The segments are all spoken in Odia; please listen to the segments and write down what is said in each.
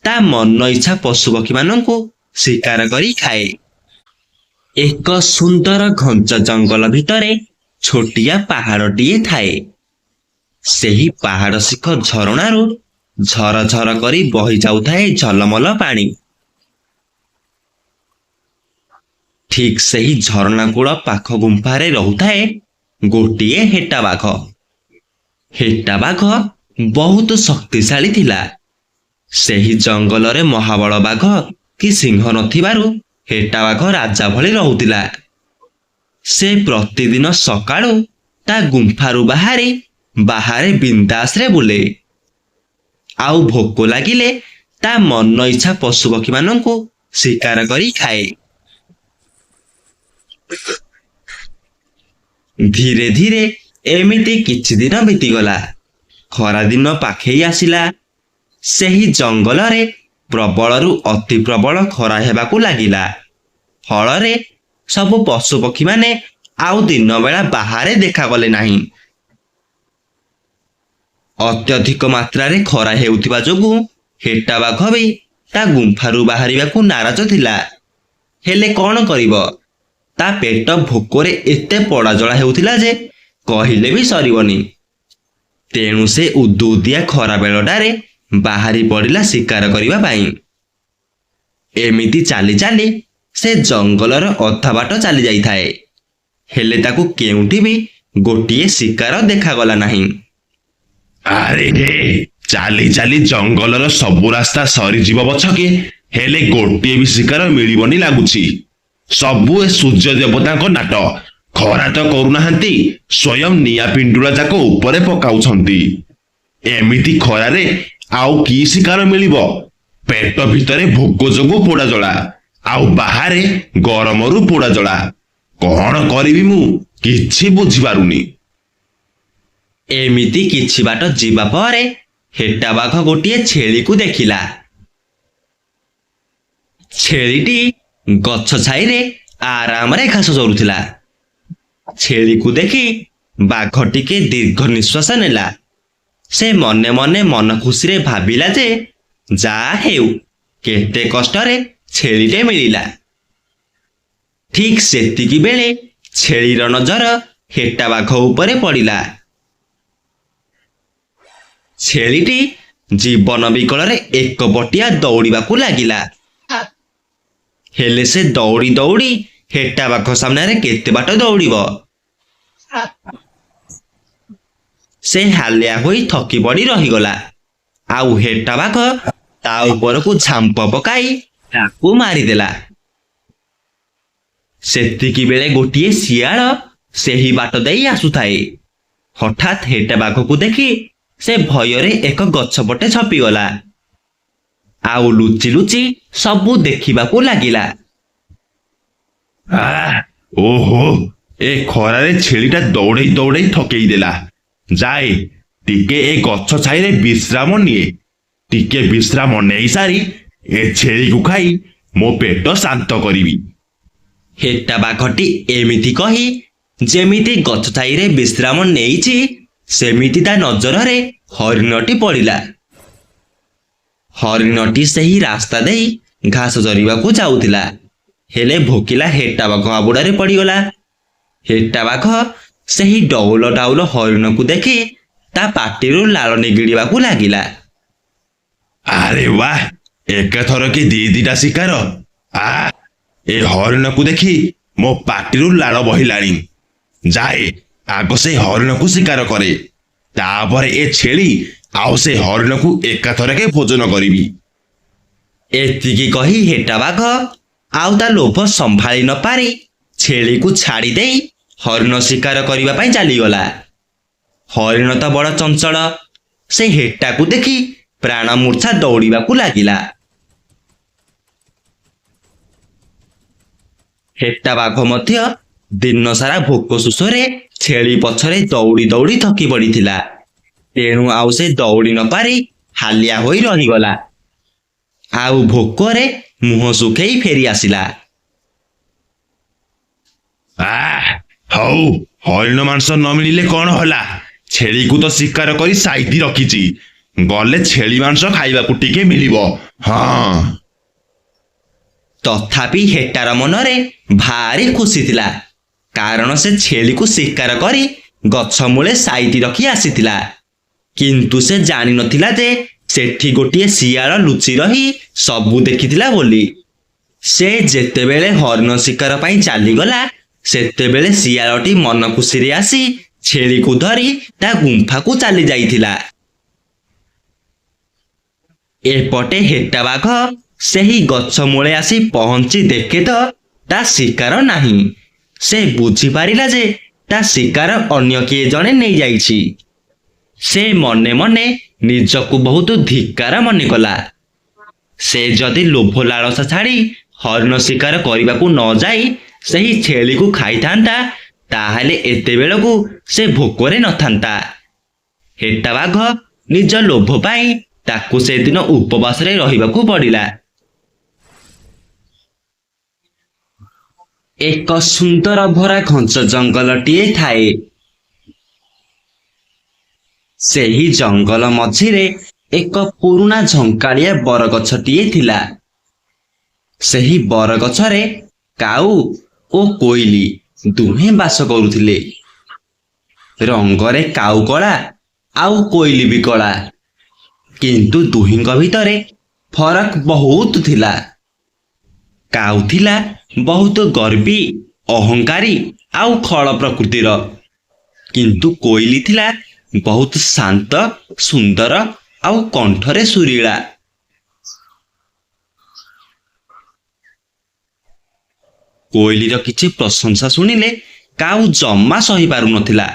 ତା ମନ ଇଚ୍ଛା ପଶୁପକ୍ଷୀମାନଙ୍କୁ ଶିକାର କରି ଖାଏ। ଏକ ସୁନ୍ଦର ଘଞ୍ଚ ଜଙ୍ଗଲ ଭିତରେ ଛୋଟିଆ ପାହାଡ଼ଟିଏ ଥାଏ। ସେହି ପାହାଡ଼ ଶିଖ ଝରଣାରୁ ଝରଝର କରି ବହି ଯାଉଥାଏ ଝଲମଲ ପାଣି। ଠିକ୍ ସେହି ଝରଣା କୂଳ ପାଖ ଗୁମ୍ଫାରେ ରହୁଥାଏ ଗୋଟିଏ ହେଟା ବାଘ। ହେଟା ବାଘ ବହୁତ ଶକ୍ତିଶାଳୀ ଥିଲା। ସେହି ଜଙ୍ଗଲରେ ମହାବଳ ବାଘ କି ସିଂହ ନଥିବାରୁ ହେଟା ବାଘ ରାଜା ଭଳି ରହୁଥିଲା। ସେ ପ୍ରତିଦିନ ସକାଳୁ ତା ଗୁମ୍ଫାରୁ ବାହାରେ ବିନ୍ଦାସରେ ବୁଲେ। ଆଉ ଭୋକ ଲାଗିଲେ ତା ମନ ଇଚ୍ଛା ପଶୁପକ୍ଷୀମାନଙ୍କୁ ଶିକାର କରି ଖାଏ। ଧୀରେ ଧୀରେ ଏମିତି କିଛି ଦିନ ବିତିଗଲା। ଖରାଦିନ ପାଖେଇ ଆସିଲା। ସେହି ଜଙ୍ଗଲରେ ପ୍ରବଳରୁ ଅତି ପ୍ରବଳ ଖରା ହେବାକୁ ଲାଗିଲା। ଫଳରେ ସବୁ ପଶୁପକ୍ଷୀମାନେ ଆଉ ଦିନ ବେଳା ବାହାରେ ଦେଖାଗଲେ ନାହିଁ। ଅତ୍ୟଧିକ ମାତ୍ରାରେ ଖରା ହେଉଥିବା ଯୋଗୁଁ ହେଟା ବାଘ ବି ତା ଗୁମ୍ଫାରୁ ବାହାରିବାକୁ ନାରାଜ ଥିଲା। ହେଲେ କ'ଣ କରିବ? ତା ପେଟ ଭୋକରେ ଏତେ ପୋଡ଼ାଜଳା ହେଉଥିଲା ଯେ କହିଲେ ବି ସରିବନି। ତେଣୁ ସେ ଉଦୁଉଦିଆ ଖରା ବେଳଟାରେ ବାହାରି ପଡ଼ିଲା ଶିକାର କରିବା ପାଇଁ। ଏମିତି ଚାଲି ଚାଲି ସେ ଜଙ୍ଗଲର ଅଧା ବାଟ ଚାଲି ଯାଇଥାଏ। ହେଲେ ତାକୁ କେଉଁଠି ବି ଗୋଟିଏ ଶିକାର ଦେଖାଗଲା ନାହିଁ। ଆରେ ଚାଲି ଚାଲି ଜଙ୍ଗଲର ସବୁ ରାସ୍ତା ସରିଯିବ ପଛକେ, ହେଲେ ଗୋଟିଏ ବି ଶିକାର ମିଳିବନି ଲାଗୁଛି। ସବୁ ଏ ସୂର୍ଯ୍ୟ ଦେବତାଙ୍କ ନାଟ। ଖରା ତ କରୁନାହାନ୍ତି, ସ୍ୱୟଂ ନିଆଁ ପିଣ୍ଡୁଳା ଯାକ ଉପରେ ପକାଉଛନ୍ତି। ଏମିତି ଖରାରେ ଆଉ କି ଶିକାର ମିଳିବ? ପେଟ ଭିତରେ ଭୋକ ଯୋଗୁଁ ପୋଡ଼ାଜଳା, ଆଉ ବାହାରେ ଗରମରୁ ପୋଡ଼ାଜଳା। କ'ଣ କରିବି ମୁଁ କିଛି ବୁଝିପାରୁନି। ଏମିତି କିଛି ବାଟ ଯିବା ପରେ ହେଟା ବାଘ ଗୋଟିଏ ଛେଳିକୁ ଦେଖିଲା। ଛେଳିଟି ଗଛ ଛାଇରେ ଆରାମରେ ଘାସ ଚରୁଥିଲା। ଛେଳିକୁ ଦେଖି ବାଘ ଟିକେ ଦୀର୍ଘ ନିଶ୍ୱାସ ନେଲା। ସେ ମନେ ମନେ ମନ ଖୁସିରେ ଭାବିଲା ଯେ ଯାହା ହେଉ କେତେ କଷ୍ଟରେ ଛେଳିଟେ ମିଳିଲା। ଠିକ୍ ସେତିକି ବେଳେ ଛେଳିର ନଜର ହେଟା ବାଘ ଉପରେ ପଡ଼ିଲା। ଛେଳିଟି ଜୀବନ ବିକଳରେ ଏକପଟିଆ ଦୌଡ଼ିବାକୁ ଲାଗିଲା। ହେଲେ ସେ ଦୌଡ଼ି ଦୌଡ଼ି ହେଟା ବାଘ ସାମ୍ନାରେ କେତେ ବାଟ ଦୌଡ଼ିବ? ସେ ହାଲିଆ ହୋଇ ଥକି ପଡ଼ି ରହିଗଲା। ଆଉ ହେଟା ବାଘ ତା ଉପରକୁ ଝାମ୍ପ ପକାଇ ତାକୁ ମାରିଦେଲା। ସେତିକି ବେଳେ ଗୋଟିଏ ଶିଆଳ ସେହି ବାଟ ଦେଇ ଆସୁଥାଏ। ହଠାତ୍ ହେଟା ବାଘକୁ ଦେଖି ସେ ଭୟରେ ଏକ ଗଛ ପଟେ ଛପିଗଲା। ଆଉ ଲୁଚି ଲୁଚି ସବୁ ଦେଖିବାକୁ ଲାଗିଲା। ଓହୋ, ଏ ଖରାରେ ଛେଳିଟା ଦୌଡ଼େଇ ଦୌଡ଼େଇ ଥକେଇ ଦେଲା। ଯାଏ ଟିକେ ଏ ଗଛ ଛାଇରେ ବିଶ୍ରାମ ନିଏ। ଟିକେ ବିଶ୍ରାମ ନେଇ ସାରି ଏ ଛେଳିକୁ ଖାଇ ମୋ ପେଟ ଶାନ୍ତ କରିବି। ହେଟା ବାଘଟି ଏମିତି କହି ଯେମିତି ଗଛ ଛାଇରେ ବିଶ୍ରାମ ନେଇଛି, ସେମିତି ତା ନଜରରେ ହରିଣଟି ପଡ଼ିଲା। ହରିଣଟି ସେହି ରାସ୍ତା ଦେଇ ଘାସ ଚରିବାକୁ ଯାଉଥିଲା। ହେଲେ ଭୋକିଲା ହେଟା ବାଘ ହାବୁଡ଼ରେ ପଡ଼ିଗଲା। ହେଟା ବାଘ ସେହି ଡଉଲ ଡାଉଲ ହରିଣକୁ ଦେଖି ତା ପାଟିରୁ ଲାଳ ନିଗିଡ଼ିବାକୁ ଲାଗିଲା। ଆରେ ବା, ଏକାଥରକେ ଦିଟା ଶିକାର। ଏ ହରିଣକୁ ଦେଖି ମୋ ପାଟିରୁ ଲାଳ ବହିଲାଣି। ଯାଏ ଆଗ ସେ ହରିଣକୁ ଶିକାର କରେ, ତାପରେ ଏ ଛେଳି ଆଉ ସେ ହରିଣକୁ ଏକାଥରକେ ଭୋଜନ କରିବି। ଏତିକି କହି ହେଟା ବାଘ ଆଉ ତା ଲୋଭ ସମ୍ଭାଳି ନ ପାରି ଛେଳିକୁ ଛାଡ଼ି ଦେଇ ହରିଣ ଶିକାର କରିବା ପାଇଁ ଚାଲିଗଲା। ହରିଣ ତ ବଡ଼ ଚଞ୍ଚଳ। ସେ ହେଟାକୁ ଦେଖି ପ୍ରାଣ ମୂର୍ଚ୍ଛା ଦୌଡ଼ିବାକୁ ଲାଗିଲା। ହେଟା ବାଘ ମଧ୍ୟ ଦିନସାରା ଭୋକ ଶୋଷରେ ଛେଳି ପଛରେ ଦୌଡ଼ି ଦୌଡ଼ି ଥକି ପଡ଼ିଥିଲା। ତେଣୁ ଆଉ ସେ ଦୌଡ଼ି ନ ପାରି ହାଲିଆ ହୋଇ ରହିଗଲା। ଆଉ ଭୋକରେ ମୁହଁ ଶୁଖେଇ ଫେରି ଆସିଲା। ହଉ, ହରିଣ ମାଂସ ନ ମିଳିଲେ କ'ଣ ହେଲା? ଛେଳିକୁ ତ ଶିକାର କରି ସାଇତି ରଖିଛି। ଗଲେ ଛେଳି ମାଂସ ଖାଇବାକୁ ଟିକେ ମିଳିବ। ହଁ। ତଥାପି ହେଟାର ମନରେ ଭାରି ଖୁସି ଥିଲା, କାରଣ ସେ ଛେଳିକୁ ଶିକାର କରି ଗଛ ମୂଳେ ସାଇତି ରଖି ଆସିଥିଲା। କିନ୍ତୁ ସେ ଜାଣିନଥିଲା ଯେ ସେଠି ଗୋଟିଏ ଶିଆଳ ଲୁଚି ରହି ସବୁ ଦେଖିଥିଲା ବୋଲି। ସେ ଯେତେବେଳେ ହରିଣ ଶିକାର ପାଇଁ ଚାଲିଗଲା, ସେତେବେଳେ ଶିଆଳଟି ମନ ଖୁସିରେ ଆସି ଛେଳିକୁ ଧରି ତା ଗୁମ୍ଫାକୁ ଚାଲି ଯାଇଥିଲା। ଏପଟେ ହେଟା ବାଘ ସେହି ଗଛ ମୂଳେ ଆସି ପହଞ୍ଚି ଦେଖେ ତ ତା ଶିକାର ନାହିଁ। ସେ ବୁଝିପାରିଲା ଯେ ତା ଶିକାର ଅନ୍ୟ କିଏ ଜଣେ ନେଇଯାଇଛି। ସେ ମନେ ମନେ ନିଜକୁ ବହୁତ ଧିକ୍କାର ମନେ କଲା। ସେ ଯଦି ଲୋଭ ଲାଳସା ଛାଡ଼ି ହରିଣ ଶିକାର କରିବାକୁ ନ ଯାଇ ସେହି ଛେଳିକୁ ଖାଇଥାନ୍ତା, ତାହେଲେ ଏତେବେଳକୁ ସେ ଭୋକରେ ନଥାନ୍ତା। ହେଟା ବାଘ ନିଜ ଲୋଭ ପାଇଁ ତାକୁ ସେଦିନ ଉପବାସରେ ରହିବାକୁ ପଡ଼ିଲା। ଏକ ସୁନ୍ଦର ଭରା ଘଞ୍ଚ ଜଙ୍ଗଲଟିଏ ଥାଏ। ସେହି ଜଙ୍ଗଲ ମଝିରେ ଏକ ପୁରୁଣା ଝଙ୍କାଳିଆ ବରଗଛଟିଏ ଥିଲା। ସେହି ବରଗଛରେ କାଉ ଓ କୋଇଲି ଦୁହେଁ ବାସ କରୁଥିଲେ। ରଙ୍ଗରେ କାଉ କଳା ଆଉ କୋଇଲି ବି କଳା, କିନ୍ତୁ ଦୁହିଁଙ୍କ ଭିତରେ ଫରକ ବହୁତ ଥିଲା। କାଉ ଥିଲା ବହୁତ ଗର୍ବୀ, ଅହଙ୍କାରୀ ଆଉ ଖଳ ପ୍ରକୃତିର, କିନ୍ତୁ କୋଇଲି ଥିଲା ବହୁତ ଶାନ୍ତ, ସୁନ୍ଦର ଆଉ କଣ୍ଠରେ ସୁରୀଳା। କୋଇଲିର କିଛି ପ୍ରଶଂସା ଶୁଣିଲେ କାଉ ଜମା ସହିପାରୁନଥିଲା।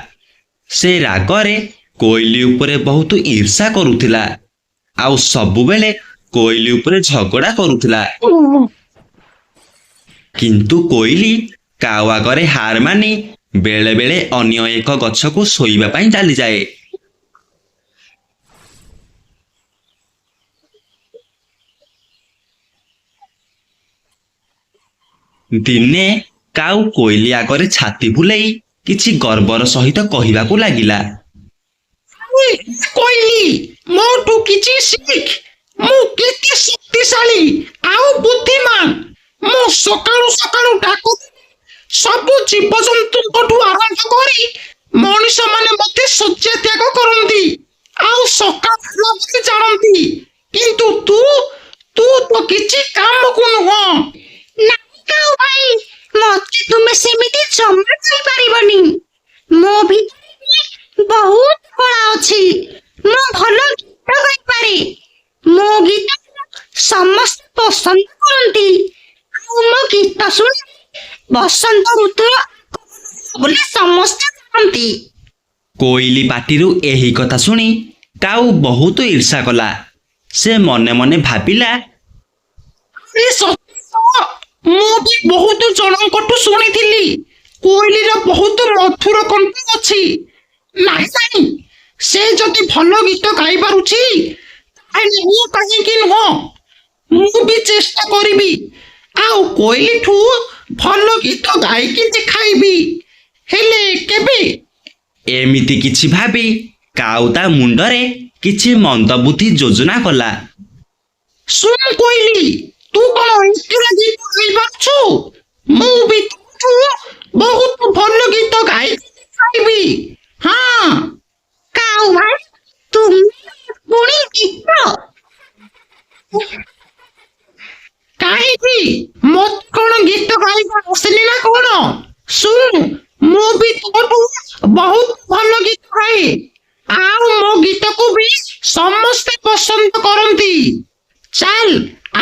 ସେ ରାଗରେ କୋଇଲି ଉପରେ ବହୁତ ଈର୍ଷା କରୁଥିଲା ଆଉ ସବୁବେଳେ କୋଇଲି ଉପରେ ଝଗଡ଼ା କରୁଥିଲା। କିନ୍ତୁ କୋଇଲି କାଉ ଆଗରେ ହାର ମାନି ବେଳେ ବେଳେ ଅନ୍ୟ ଏକ ଗଛକୁ ଶୋଇବା ପାଇଁ ଚାଲିଯାଏ। ଦିନେ କାଉ କୋଇଲି ଆଗରେ ଛାତି ଫୁଲେଇ କିଛି ଗର୍ବର ସହିତ କହିବାକୁ ଲାଗିଲା, କୋଇଲି, ମୋଠୁ କିଛି ଶିଖ। ମୁଁ କେତେ ଶକ୍ତିଶାଳୀ ଆଉ ବୁଦ୍ଧିମାନ। ମୁଁ ସକାଳୁ ସକାଳୁ ଡାକୁ, ସବୁ ଜୀବଜନ୍ତୁଙ୍କଠୁ ଆରମ୍ଭ କରି ମଣିଷ ମାନେ ମତେ ଶଯ୍ୟା ତ୍ୟାଗ କରନ୍ତି ଆଉ ସକାଳ ହେଲା ବୋଲି ଜାଣନ୍ତି। କିନ୍ତୁ ତୁ ତୁ ତ କିଛି କାମକୁ ନୁହଁ। କାଉ ଭାଇ, ମତେ ତୁମେ ସେମିତି ଜମା କହିପାରିବନି। ମୋ ଭିତରେ ବହୁତ କଳା ଅଛି। ମୁଁ ଭଲ ଗୀତ ଗାଇପାରେ। ମୋ ଗୀତ ସମସ୍ତେ ପସନ୍ଦ କରନ୍ତି ଆଉ ମୋ ଗୀତ ଶୁଣି ବସନ୍ତ ଋତୁର ବୋଲି ସମସ୍ତେ କହନ୍ତି। କୋଇଲି ପାଟିରୁ ଏହି କଥା ଶୁଣି କାଉ ବହୁତ ଈର୍ଷା କଲା। ସେ ମନେ ମନେ ଭାବିଲା, ଆରେ ସତ, ମୁଁ ବି ବହୁତ ଜଣଙ୍କଠୁ ଶୁଣିଥିଲି କୋଇଲିର ବହୁତ ମଧୁର କଣ୍ଠ ଅଛି। ନାହିଁ, ସେ ଯଦି ଭଲ ଗୀତ ଗାଇପାରୁଛି, ତାହେଲେ ମୁଁ କାହିଁକି ନୁହଁ? ମୁଁ ବି ଚେଷ୍ଟା କରିବି ଆଉ କୋଇଲିଠୁ ଭଲ ଗୀତ ଗାଇକି ଦେଖାଇବି। ହେଲେ କେବେ? ଏମିତି କିଛି ଭାବି କାଉ ତା ମୁଣ୍ଡରେ କିଛି ମନ୍ଦ ବୁଦ୍ଧି ଯୋଜନା କଲା। ଶୁଣ କୋଇଲି, ତୁ କଣ ଏକଲା ଗୀତ ଗାଇପାରୁଛୁ? ମୁଁ ବି ତୁଠୁ ବହୁତ ଭଲ ଗୀତ ଗାଇକି ଦେଖାଇବି। ହଁ। କାଉ ଭାଇ, ତୁମେ ପୁଣି ଗୀତ? କାହିଁକି? ମତେ କଣ ଗୀତ ଗାଇବା ଆସେନି ନା କଣ? ଶୁଣ, ମୁଁ ବି ତୋଠୁ ବହୁତ ଭଲ ଗୀତ ଗାଏ ଆଉ ମୋ ଗୀତକୁ ବି ସମସ୍ତେ ପସନ୍ଦ କରନ୍ତି। ଚାଲ,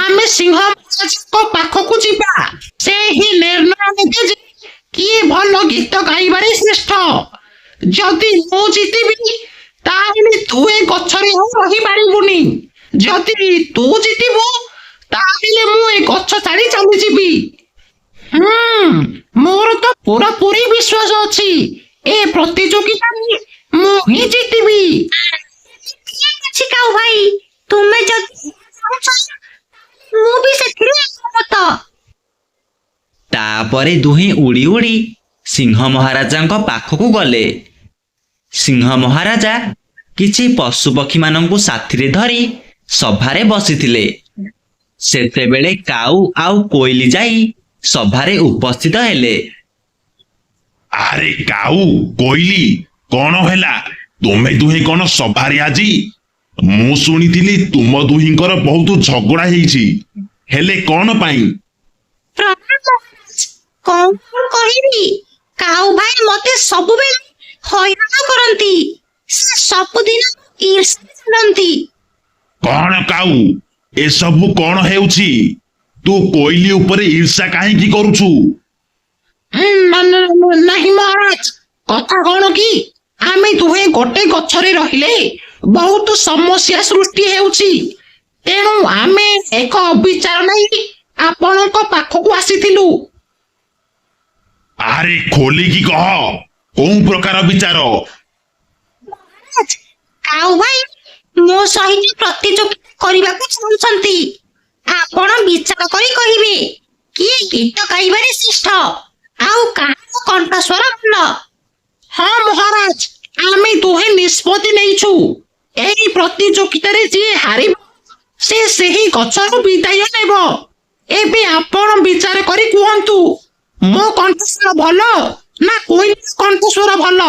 ଆମେ ସିଂହ ମହାରାଜଙ୍କ ପାଖକୁ ଯିବା। ସେ ହିଁ ନିର୍ଣ୍ଣୟ ନେବେ ଯେ କିଏ ଭଲ ଗୀତ ଗାଇବାରେ ଶ୍ରେଷ୍ଠ। ଯଦି ମୁଁ ଜିତିବି, ତାହେଲେ ତୁ ଏ ଗଛରେ ଆଉ ରହିପାରିବୁନି। ଯଦି ତୁ ଜିତିବୁ, ତାହେଲେ ମୁଁ ଏ ଗଛ ଛାଡ଼ି ଚାଲିଯିବି। ମୋର ତ ପୁରାପୁରି ବିଶ୍ୱାସ ଅଛି ଏ ପ୍ରତିଯୋଗିତାରେ ମୁଁ ହିଁ ଜିତିବି। ଠିକ ଅଛି କାଉ ଭାଇ, ତୁମେ ଯଦି ଚାହୁଁଛ, ମୁଁ ବି ସେଥିରେ ଏକମତ। ତାପରେ ଦୁହେଁ ଉଡ଼ି ଉଡ଼ି ସିଂହ ମହାରାଜାଙ୍କ ପାଖକୁ ଗଲେ। ସିଂହ ମହାରାଜା କିଛି ପଶୁପକ୍ଷୀମାନଙ୍କୁ ସାଥିରେ ଧରି ସଭାରେ ବସିଥିଲେ। ସେତେବେଳେ କାଉ ଆଉ କୋଇଲି ଯାଇ ସଭାରେ ଉପସ୍ଥିତ ହେଲେ। ଆରେ କାଉ କୋଇଲି କଣ ହେଲା? ତୁମେ ଦୁହେଁ କଣ ସଭାରେ ଆଜି? ମୁଁ ଶୁଣିଥିଲି ତୁମ ଦୁହିଁଙ୍କର ବହୁତ ଝଗଡା ହେଇଛି, ହେଲେ କଣ ପାଇଁ? କଣ କହିବି? କାଉ ଭାଇ ମତେ ସବୁବେଳେ ହଇରାଣ କରନ୍ତି। ସେ ସବୁଦିନ ଈର୍ଷା କରନ୍ତି। କଣ କାଉ ଏସବୁ କଣ ହେଉଛି? ତୁ କୋଇଲି ଉପରେ ଈର୍ଷା କାହିଁକି କରୁଛୁ? ନାହିଁ ମହାରାଜ, କଥା କଣ କି ଆମେ ଦୁହେଁ ଗୋଟେ ଗଛରେ ରହିଲେ ବହୁତ ସମସ୍ୟା ସୃଷ୍ଟି ହେଉଛି। ତେଣୁ ଆମେ ଏକ ବିଚାର ନେଇ ଆପଣଙ୍କ ପାଖକୁ ଆସିଥିଲୁ। ଆରେ ଖୋଲିକି କହ, କୋଉ ପ୍ରକାର ବିଚାର? କାଉ ଭାଇ ମୋ ସହିତ ପ୍ରତିଯୋଗିତା କରିବାକୁ ଚାହୁଁଛନ୍ତି। ଆପଣ ବିଚାର କରି କହିବେ କିଏ ଗୀତ ଗାଇବାରେ ଶ୍ରେଷ୍ଠ ଆଉ କାହାର କଣ୍ଠସ୍ୱର ଭଲ। ହଁ ମହାରାଜ, ଆମେ ଦୁହେଁ ନିଷ୍ପତ୍ତି ନେଇଛୁ। ଏହି ପ୍ରତିଯୋଗିତାରେ ଯିଏ ହାରିବ ସେ ସେହି ଗଛରୁ ବିଦାୟ ନେବ। ଏବେ ଆପଣ ବିଚାର କରି କୁହନ୍ତୁ, ମୋ କଣ୍ଠସ୍ୱର ଭଲ ନା କୋଇଲି କଣ୍ଠସ୍ୱର ଭଲ?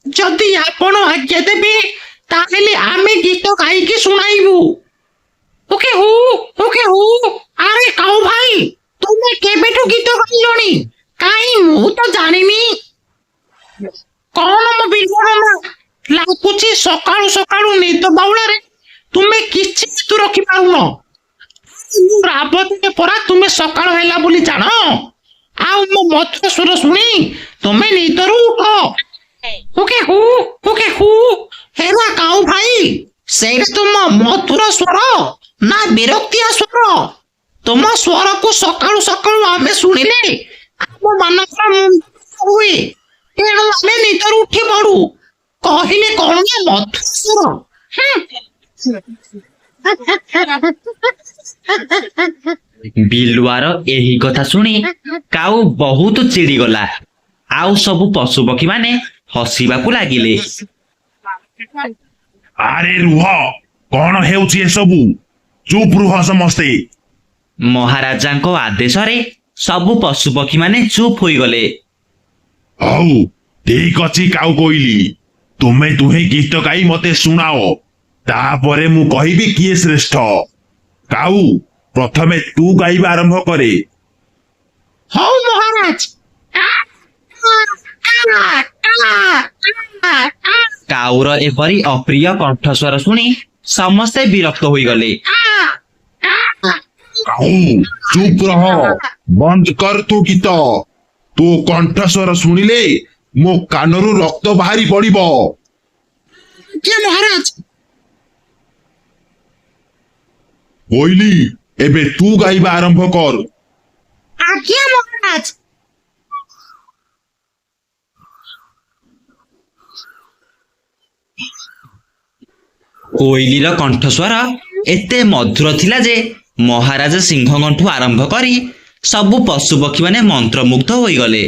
ଯଦି ଆପଣ ଆଜ୍ଞା ଦେବେ ତାହେଲେ ଆମେ ଗୀତ ଗାଇକି ଶୁଣାଇବୁ। ଓକେ ହୁ ଓକେ ହୁ। ଆରେ କାଉ ଭାଇ, ତୁମେ କେବେଠୁ ଗୀତ ଗାଇଲଣି? କାହିଁ ମୁଁ ତ ଜାଣିନି। କଣ ମୋ ବିଲୁଣମା, ଲାଗୁଛି ସକାଳୁ ସକାଳୁ ନିଦ ବାଉଳାରେ ତୁମେ କିଛି ନିଦ ରଖିପାରୁନ। ମୁଁ ରାବ ଦିନେ ପରା ତୁମେ ସକାଳ ହେଲା ବୋଲି ଜାଣ। ଆଉ ମୋ ମଧୁର ସ୍ୱର ଶୁଣି ତୁମେ ନିଦରୁ ଉଠ। ଓକେ ହୁ ଓକେ ହୁ। ହେରା କାଉ ଭାଇ, ସେଇଟା ତୁମ ମଧୁର ସ୍ୱର ନା ବିରକ୍ତିଆ ସ୍ୱର? ତୁମ ସ୍ୱରକୁ ସକାଳୁ ସକାଳୁ ଆମେ ଶୁଣିଲେ ଆମ ମାନଙ୍କର ମୁଣ୍ଡ ହୁଏ। ତେଣୁ ଆମେ ନିଦରୁ ଉଠି ପଡୁ। କହିଲେ କଣ ନା ମଧୁର ସ୍ୱର। ବିଲୁଆର ଏହି କଥା ଶୁଣି କାଉ ବହୁତ ଚିଡ଼ିଗଲା। ଆଉ ସବୁ ପଶୁପକ୍ଷୀ ମାନେ ହସିବାକୁ ଲାଗିଲେ। ଆରେ ରୁହ, କଣ ହେଉଛି ଏସବୁ? ଚୁପ୍ ରୁହ ସମସ୍ତେ। ମହାରାଜାଙ୍କ ଆଦେଶରେ ସବୁ ପଶୁପକ୍ଷୀ ମାନେ ଚୁପ୍ ହୋଇଗଲେ। ହଉ ଠିକ ଅଛି କାଉ କୋଇଲି, ତୁମେ ଦୁହେଁ ଗୀତ ଗାଇ ମତେ ଶୁଣାଅ, ତାପରେ ମୁଁ କହିବି କିଏ ଶ୍ରେଷ୍ଠ। କାଉ ପ୍ରଥମେ ତୁ ଗାଇବା ଆରମ୍ଭ କରେ। ହଉ ମହାରାଜ। କାଉର ଏପରି ଅପ୍ରିୟ କଣ୍ଠସ୍ୱର ଶୁଣି ସମସ୍ତେ ବିରକ୍ତ ହୋଇଗଲେ। କାଉ ଚୁପ୍ ରହ, ବନ୍ଦ କର ତୁ ଗୀତ। ତୋ କଣ୍ଠସ୍ୱର ଶୁଣିଲେ ମୋ କାନରୁ ରକ୍ତ ବାହାରି ପଡିବ। ମହାରାଜ। କୋଇଲି ଏବେ ତୁ ଗାଇବା ଆରମ୍ଭ କର। ଆଜ୍ଞା ମହାରାଜ। କୋଇଲିର କଣ୍ଠସ୍ୱର ଏତେ ମଧୁର ଥିଲା ଯେ ମହାରାଜ ସିଂହଙ୍କଠୁ ଆରମ୍ଭ କରି ସବୁ ପଶୁପକ୍ଷୀ ମାନେ ମନ୍ତ୍ରମୁଗ୍ଧ ହୋଇଗଲେ।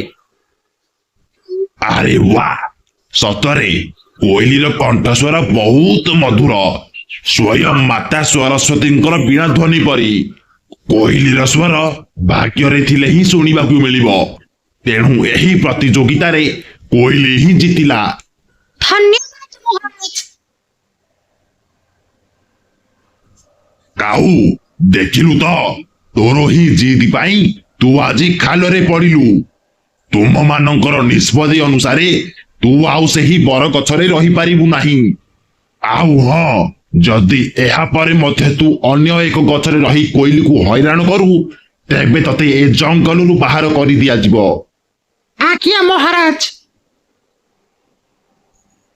ଆରେ ବା, ସତରେ କୋଇଲିର କଣ୍ଠସ୍ୱର ବହୁତ ମଧୁର, ସ୍ୱୟଂ ମାତା ସରସ୍ୱତୀଙ୍କର ବୀଣା ଧ୍ୱନି ପରି। କୋଇଲିର ସ୍ୱର ଭାଗ୍ୟରେ ଥିଲେ ହିଁ ଶୁଣିବାକୁ ମିଳିବ। ତେଣୁ ଏହି ପ୍ରତିଯୋଗିତାରେ କୋଇଲି ହିଁ ଜିତିଲା। ଧନ୍ୟବାଦ ମହାରାଜ। କାଉ ଦେଖିଲୁ ତ, ତୋର ହିଁ ଜିଦ୍ ପାଇଁ ତୁ ଆଜି ଖାଲରେ ପଡିଲୁ। ତୁମ ମାନଙ୍କର ନିଷ୍ପତ୍ତି ଅନୁସାରେ ତୁ ଆଉ ସେହି ବରଗଛରେ ରହିପାରିବୁ ନାହିଁ। ଆଉ ହଁ, ଯଦି ଏହା ପରେ ମଧ୍ୟ ତୁ ଅନ୍ୟ ଏକ ଗଛରେ ରହି କୋଇଲିକୁ ହଇରାଣ କରୁ, ତେବେ ତତେ ଏ ଜଙ୍ଗଲରୁ ବାହାର କରିଦିଆଯିବ। ଆଜ୍ଞା ମହାରାଜ।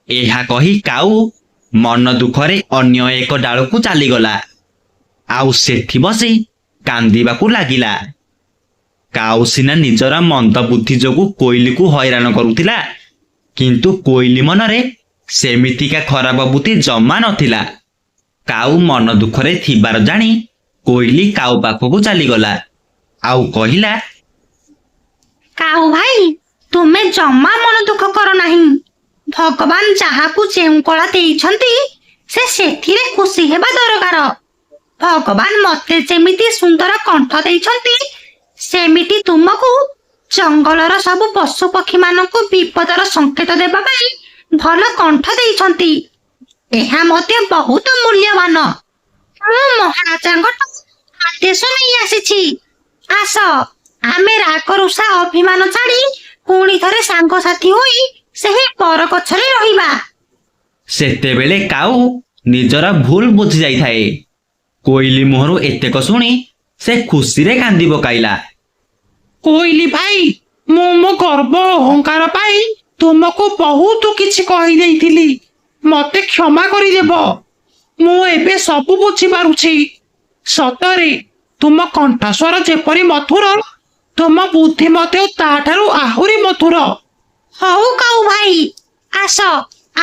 ଏହା କହି କାଉ ମନ ଦୁଃଖରେ ଅନ୍ୟ ଏକ ଡାଳକୁ ଚାଲିଗଲା। ଆଉ ସେଠି ବସି କାନ୍ଦିବାକୁ ଲାଗିଲା। କାଉ ସିନା ନିଜର ମନ୍ଦ ବୁଦ୍ଧି ଯୋଗୁ କୋଇଲିକୁ ହଇରାଣ କରୁଥିଲା, କିନ୍ତୁ କୋଇଲି ମନରେ ସେମିତିକା ଖରାପ ବୁଦ୍ଧି ଜମା ନଥିଲା। କାଉ ମନ ଦୁଃଖରେ ଥିବାର ଜାଣି କୋଇଲି କାଉ ପାଖକୁ ଚାଲିଗଲା ଆଉ କହିଲା, କାଉ ଭାଇ ତୁମେ ଜମା ମନ ଦୁଃଖ କର ନାହିଁ। ଭଗବାନ ଯାହାକୁ ଯେଉଁ କଳା ଦେଇଛନ୍ତି ସେ ସେଥିରେ ଖୁସି ହେବା ଦରକାର। ଭଗବାନ ମତେ ଯେମିତି ସୁନ୍ଦର କଣ୍ଠ ଦେଇଛନ୍ତି ସେମିତି ତୁମକୁ ଜଙ୍ଗଲର ସବୁ ପଶୁ ପକ୍ଷୀ ମାନଙ୍କୁ ବିପଦର ସଂକେତ ଦେବା ପାଇଁ ଭଲ କଣ୍ଠ ଦେଇଛନ୍ତି। ଏହା ମଧ୍ୟ ବହୁତ ମୂଲ୍ୟବାନ। ମୁଁ ମହାରାଜାଙ୍କଠୁ ଆଦେଶ ନେଇ ଆସିଛି। ଆସ ଆମେ ରାଗରୁଷା ଅଭିମାନ ଛାଡ଼ି ପୁଣି ଥରେ ସାଙ୍ଗସାଥୀ ହୋଇ ସେହି ବରଗଛରେ ରହିବା। ସେତେବେଳେ କାଉ ନିଜର ଭୁଲ ବୁଝି ଯାଇଥାଏ। କୋଇଲି ମୁହଁରୁ ଏତେକ ଶୁଣି ସେ ଖୁସିରେ କାନ୍ଦି ପକାଇଲା। କୋଇଲି ଭାଇ, ମୁଁ ମୋ ଗର୍ବ ଓ ଅହଙ୍କାର ପାଇଁ ତୁମକୁ ବହୁତ କିଛି କହିଦେଇଥିଲି। ମତେ କ୍ଷମା କରିଦେବ। ମୁଁ ଏବେ ସବୁ ବୁଝିପାରୁଛି। ସତରେ ତୁମ କଣ୍ଠସ୍ୱର ଯେପରି ମଧୁର, ତୁମ ବୁଦ୍ଧି ମଧ୍ୟ ତାଠାରୁ ଆହୁରି ମଧୁର। ହଉ କାଉ ଭାଇ, ଆସ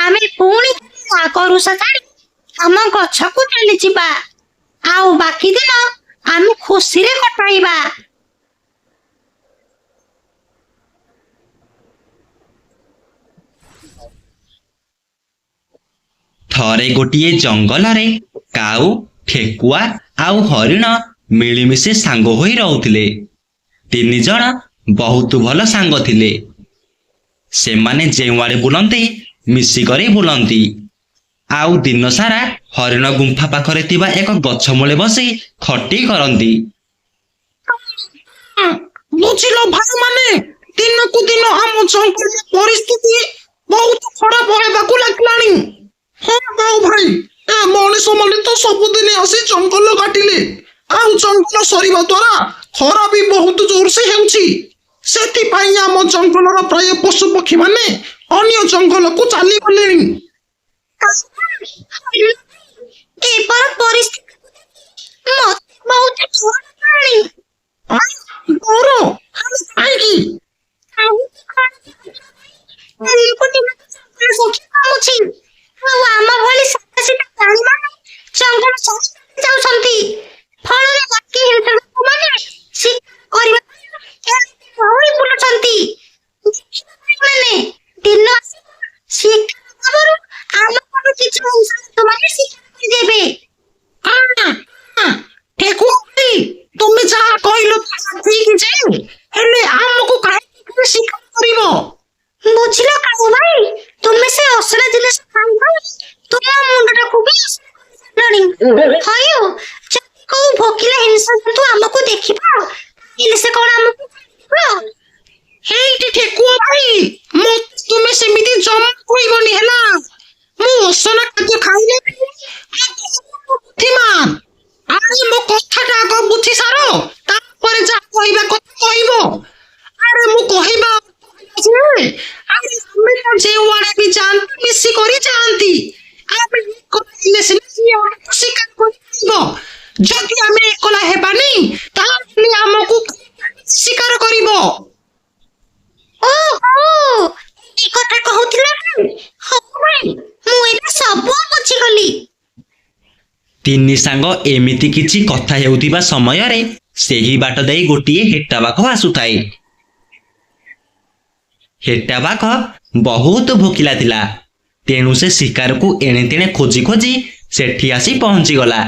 ଆମେ ପୁଣି ରାଗରୁଷା ଛାଡ଼ି ଆମ ଗଛକୁ ଚାଲିଯିବା। ଆଉ ବାକି ଦିନ ଆମେ ଖୁସିରେ କଟାଇବା। ଥରେ ଗୋଟିଏ ଜଙ୍ଗଲରେ କାଉ, ଠେକୁଆ ଆଉ ହରିଣ ମିଳିମିଶି ସାଙ୍ଗ ହୋଇ ରହୁଥିଲେ। ତିନି ଜଣ ବହୁତ ଭଲ ସାଙ୍ଗ ଥିଲେ। ସେମାନେ ଯେଉଁଆଡ଼େ ବୁଲନ୍ତି ମିଶିକରି ବୁଲନ୍ତି। ଆଉ ଦିନ ସାରା ହରିଣ ଗୁମ୍ଫା ପାଖରେ ଥିବା ଏକ ଗଛ ମୂଳେ ବସି ଖଟି କରନ୍ତି। ବୁଝିଲ ଭାଇମାନେ, ଦିନକୁ ଦିନ ଆମ ଜଙ୍ଗଲର ପରିସ୍ଥିତି ବହୁତ ଖରାପ ହେବାକୁ ଲାଗିଲାଣି। ହଁ କାଉ ଭାଇ, ଏ ମଣିଷମାନେ ତ ସବୁଦିନ ଆସି ଜଙ୍ଗଲ କାଟିଲେ। ଆଉ ଜଙ୍ଗଲ ସରିବା ଦ୍ୱାରା ଖରା ବି ବହୁତ ଜୋରସେ ହେଉଛି। ସେଥିପାଇଁ ଆମ ଜଙ୍ଗଲର ପ୍ରାୟ ପଶୁ ପକ୍ଷୀ ମାନେ ଅନ୍ୟ ଜଙ୍ଗଲକୁ ଚାଲିଗଲେଣି। ଏবার ପରିସ୍ଥିତି ମତେ ବହୁତ ଡର ଲାଗିଲାଣି। ଡର? କାହିଁକି? ଆଉ ଆମ ଭଳି ସାହସିକ ପ୍ରାଣୀମାନେ ଜଙ୍ଗଲ ଛାଡ଼ି ଯାଉଛନ୍ତି। ଫଳରେ ବାକି ଲୋକମାନେ ଶିକାର କରିବା ପାଇଁ ବୁଲୁଛନ୍ତି। ମାନେ ଦିନ ଶିକାର ଖବର ଆମକୁ କିଛି ଅଂଶମାନେ ଶିକାର ଦେବେ। ଠେକୁଆ ଭାଇ, ତୁମେ ଯାହା କହିଲ ତାହା ଠିକ ଯେ, ହେଲେ ଆମକୁ କାହିଁକି ଶିକାର କରିବ? ବୁଝିଲ କାଉ ଭାଇ, ତୁମେ ସେ ଅସନା ଜିନିଷ ଖାଇ ତୁମ ମୁଣ୍ଡଟାକୁ ବି ହଉ କୋଉ ଭୋକିଲା ହିଂସା ଜନ୍ତୁ ଆମକୁ ଦେଖିବ ହେଲେ ସେ କଣ ଆମକୁ ଖାଇବ? ହେଇଟି ଠେକୁଆ ଭାଇ, ତୁମେ ସେମିତି ଜମା କହିବନି ହେଲା। ମୁଁ ଅସନା ଖାଦ୍ୟ ଖାଇଲେ ବୁଦ୍ଧିମାନ। ଆରେ ମୋ କଥାଟା ଆଗ ବୁଝି ସାର, ତାପରେ ଯାହା କହିବା କଥା କହିବ। ଆରେ ମୁଁ କହିବା ଆମେ ତ ଯେଉଁଆଡେ ବି ଯାଆନ୍ତି ମିଶି କରି ଯାଆନ୍ତି। ଆମେ କହିଲେ ସିନା ସିଏ ଆମକୁ ଶିକାର କରିପାରିବ। ଯଦି ଆମେ ଏକଲା ହେବାନି ତାହେଲେ ଆମକୁ ଶିକାର କରିବ। ଓହୋ, ଏ କଥା କହୁଥିଲା। ହଉ ଭାଇ, ମୁଁ ଏବେ ସବୁ ବୁଝିଗଲି। ତିନି ସାଙ୍ଗ ଏମିତି କିଛି କଥା ହେଉଥିବା ସମୟରେ ସେହି ବାଟ ଦେଇ ଗୋଟିଏ ହେଟା ବାଘ ଆସୁଥାଏ। ହେଟା ବାଘ ବହୁତ ଭୋକିଲା ଥିଲା। ତେଣୁ ସେ ଶିକାରକୁ ଏଣେ ତେଣେ ଖୋଜି ଖୋଜି ସେଠି ଆସି ପହଞ୍ଚିଗଲା।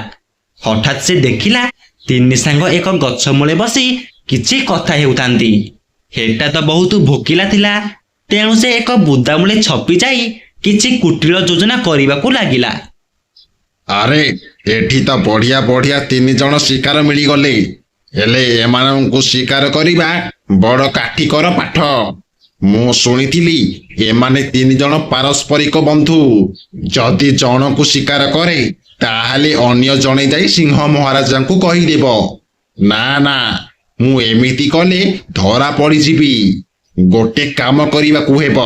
ହଠାତ୍ ସେ ଦେଖିଲା ତିନି ସାଙ୍ଗ ଏକ ଗଛ ମୂଳେ ବସି କିଛି କଥା ହେଉଥାନ୍ତି। ହେଟା ତ ବହୁତ ଭୋକିଲା ଥିଲା। ତେଣୁ ସେ ଏକ ବୁଦା ମୂଳେ ଛପି ଯାଇ କିଛି କୁଟିଳ ଯୋଜନା କରିବାକୁ ଲାଗିଲା। ଆରେ ଏଠି ତ ବଢିଆ ବଢିଆ ତିନି ଜଣ ଶିକାର ମିଳିଗଲେ। ହେଲେ ଏମାନଙ୍କୁ ଶିକାର କରିବା ବଡ କାଠିକର ପାଠ। ମୁଁ ଶୁଣିଥିଲି ଏମାନେ ତିନି ଜଣ ପାରସ୍ପରିକ ବନ୍ଧୁ। ଯଦି ଜଣକୁ ଶିକାର କରେ ତାହେଲେ ଅନ୍ୟ ଜଣେ ଯାଇ ସିଂହ ମହାରାଜାଙ୍କୁ କହିଦେବ। ନା ନା, ମୁଁ ଏମିତି କଲେ ଧରା ପଡିଯିବି। ଗୋଟେ କାମ କରିବାକୁ ହେବ।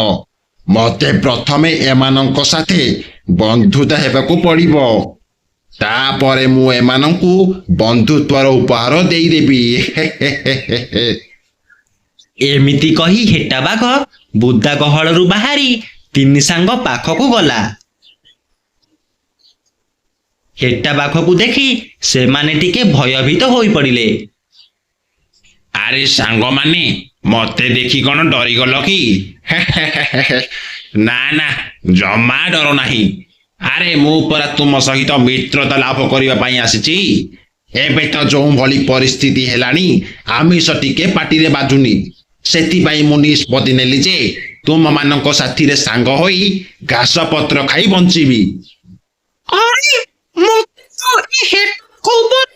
ମତେ ପ୍ରଥମେ ଏମାନଙ୍କ ସାଥେ ବନ୍ଧୁତା ହେବାକୁ ପଡିବ। ତାପରେ ମୁଁ ଏମାନଙ୍କୁ ବନ୍ଧୁତ୍ୱର ଉପହାର ଦେଇଦେବି। ଏମିତି କହି ହେଟା ବାଘ ବୁଦା ଗହଳରୁ ବାହାରି ତିନି ସାଙ୍ଗ ପାଖକୁ ଗଲା। ହେଟା ବାଘକୁ ଦେଖି ସେମାନେ ଟିକେ ଭୟଭୀତ ହୋଇପଡ଼ିଲେ। ଆରେ ସାଙ୍ଗମାନେ, ମତେ ଦେଖି କଣ ଡରିଗଲ କି? ନା ନା, ଜମା ଡର ନାହିଁ। ଆରେ ମୁଁ ପରା ତୁମ ସହିତ ମିତ୍ରତା ଲାଭ କରିବା ପାଇଁ ଆସିଛି। ଏବେ ତ ଯୋଉ ଭଳି ପରିସ୍ଥିତି ହେଲାଣି, ଆମିଷ ଟିକେ ପାଟିରେ ବାଜୁନି। ସେଥିପାଇଁ ମୁଁ ନିଷ୍ପତ୍ତି ନେଲି ଯେ ତୁମମାନଙ୍କ ସାଥିରେ ସାଙ୍ଗ ହୋଇ ଘାସ ପତ୍ର ଖାଇ ବଞ୍ଚିବି। ଆରେ ମୋତେ ତ ଏ ହେଡ ଉପରେ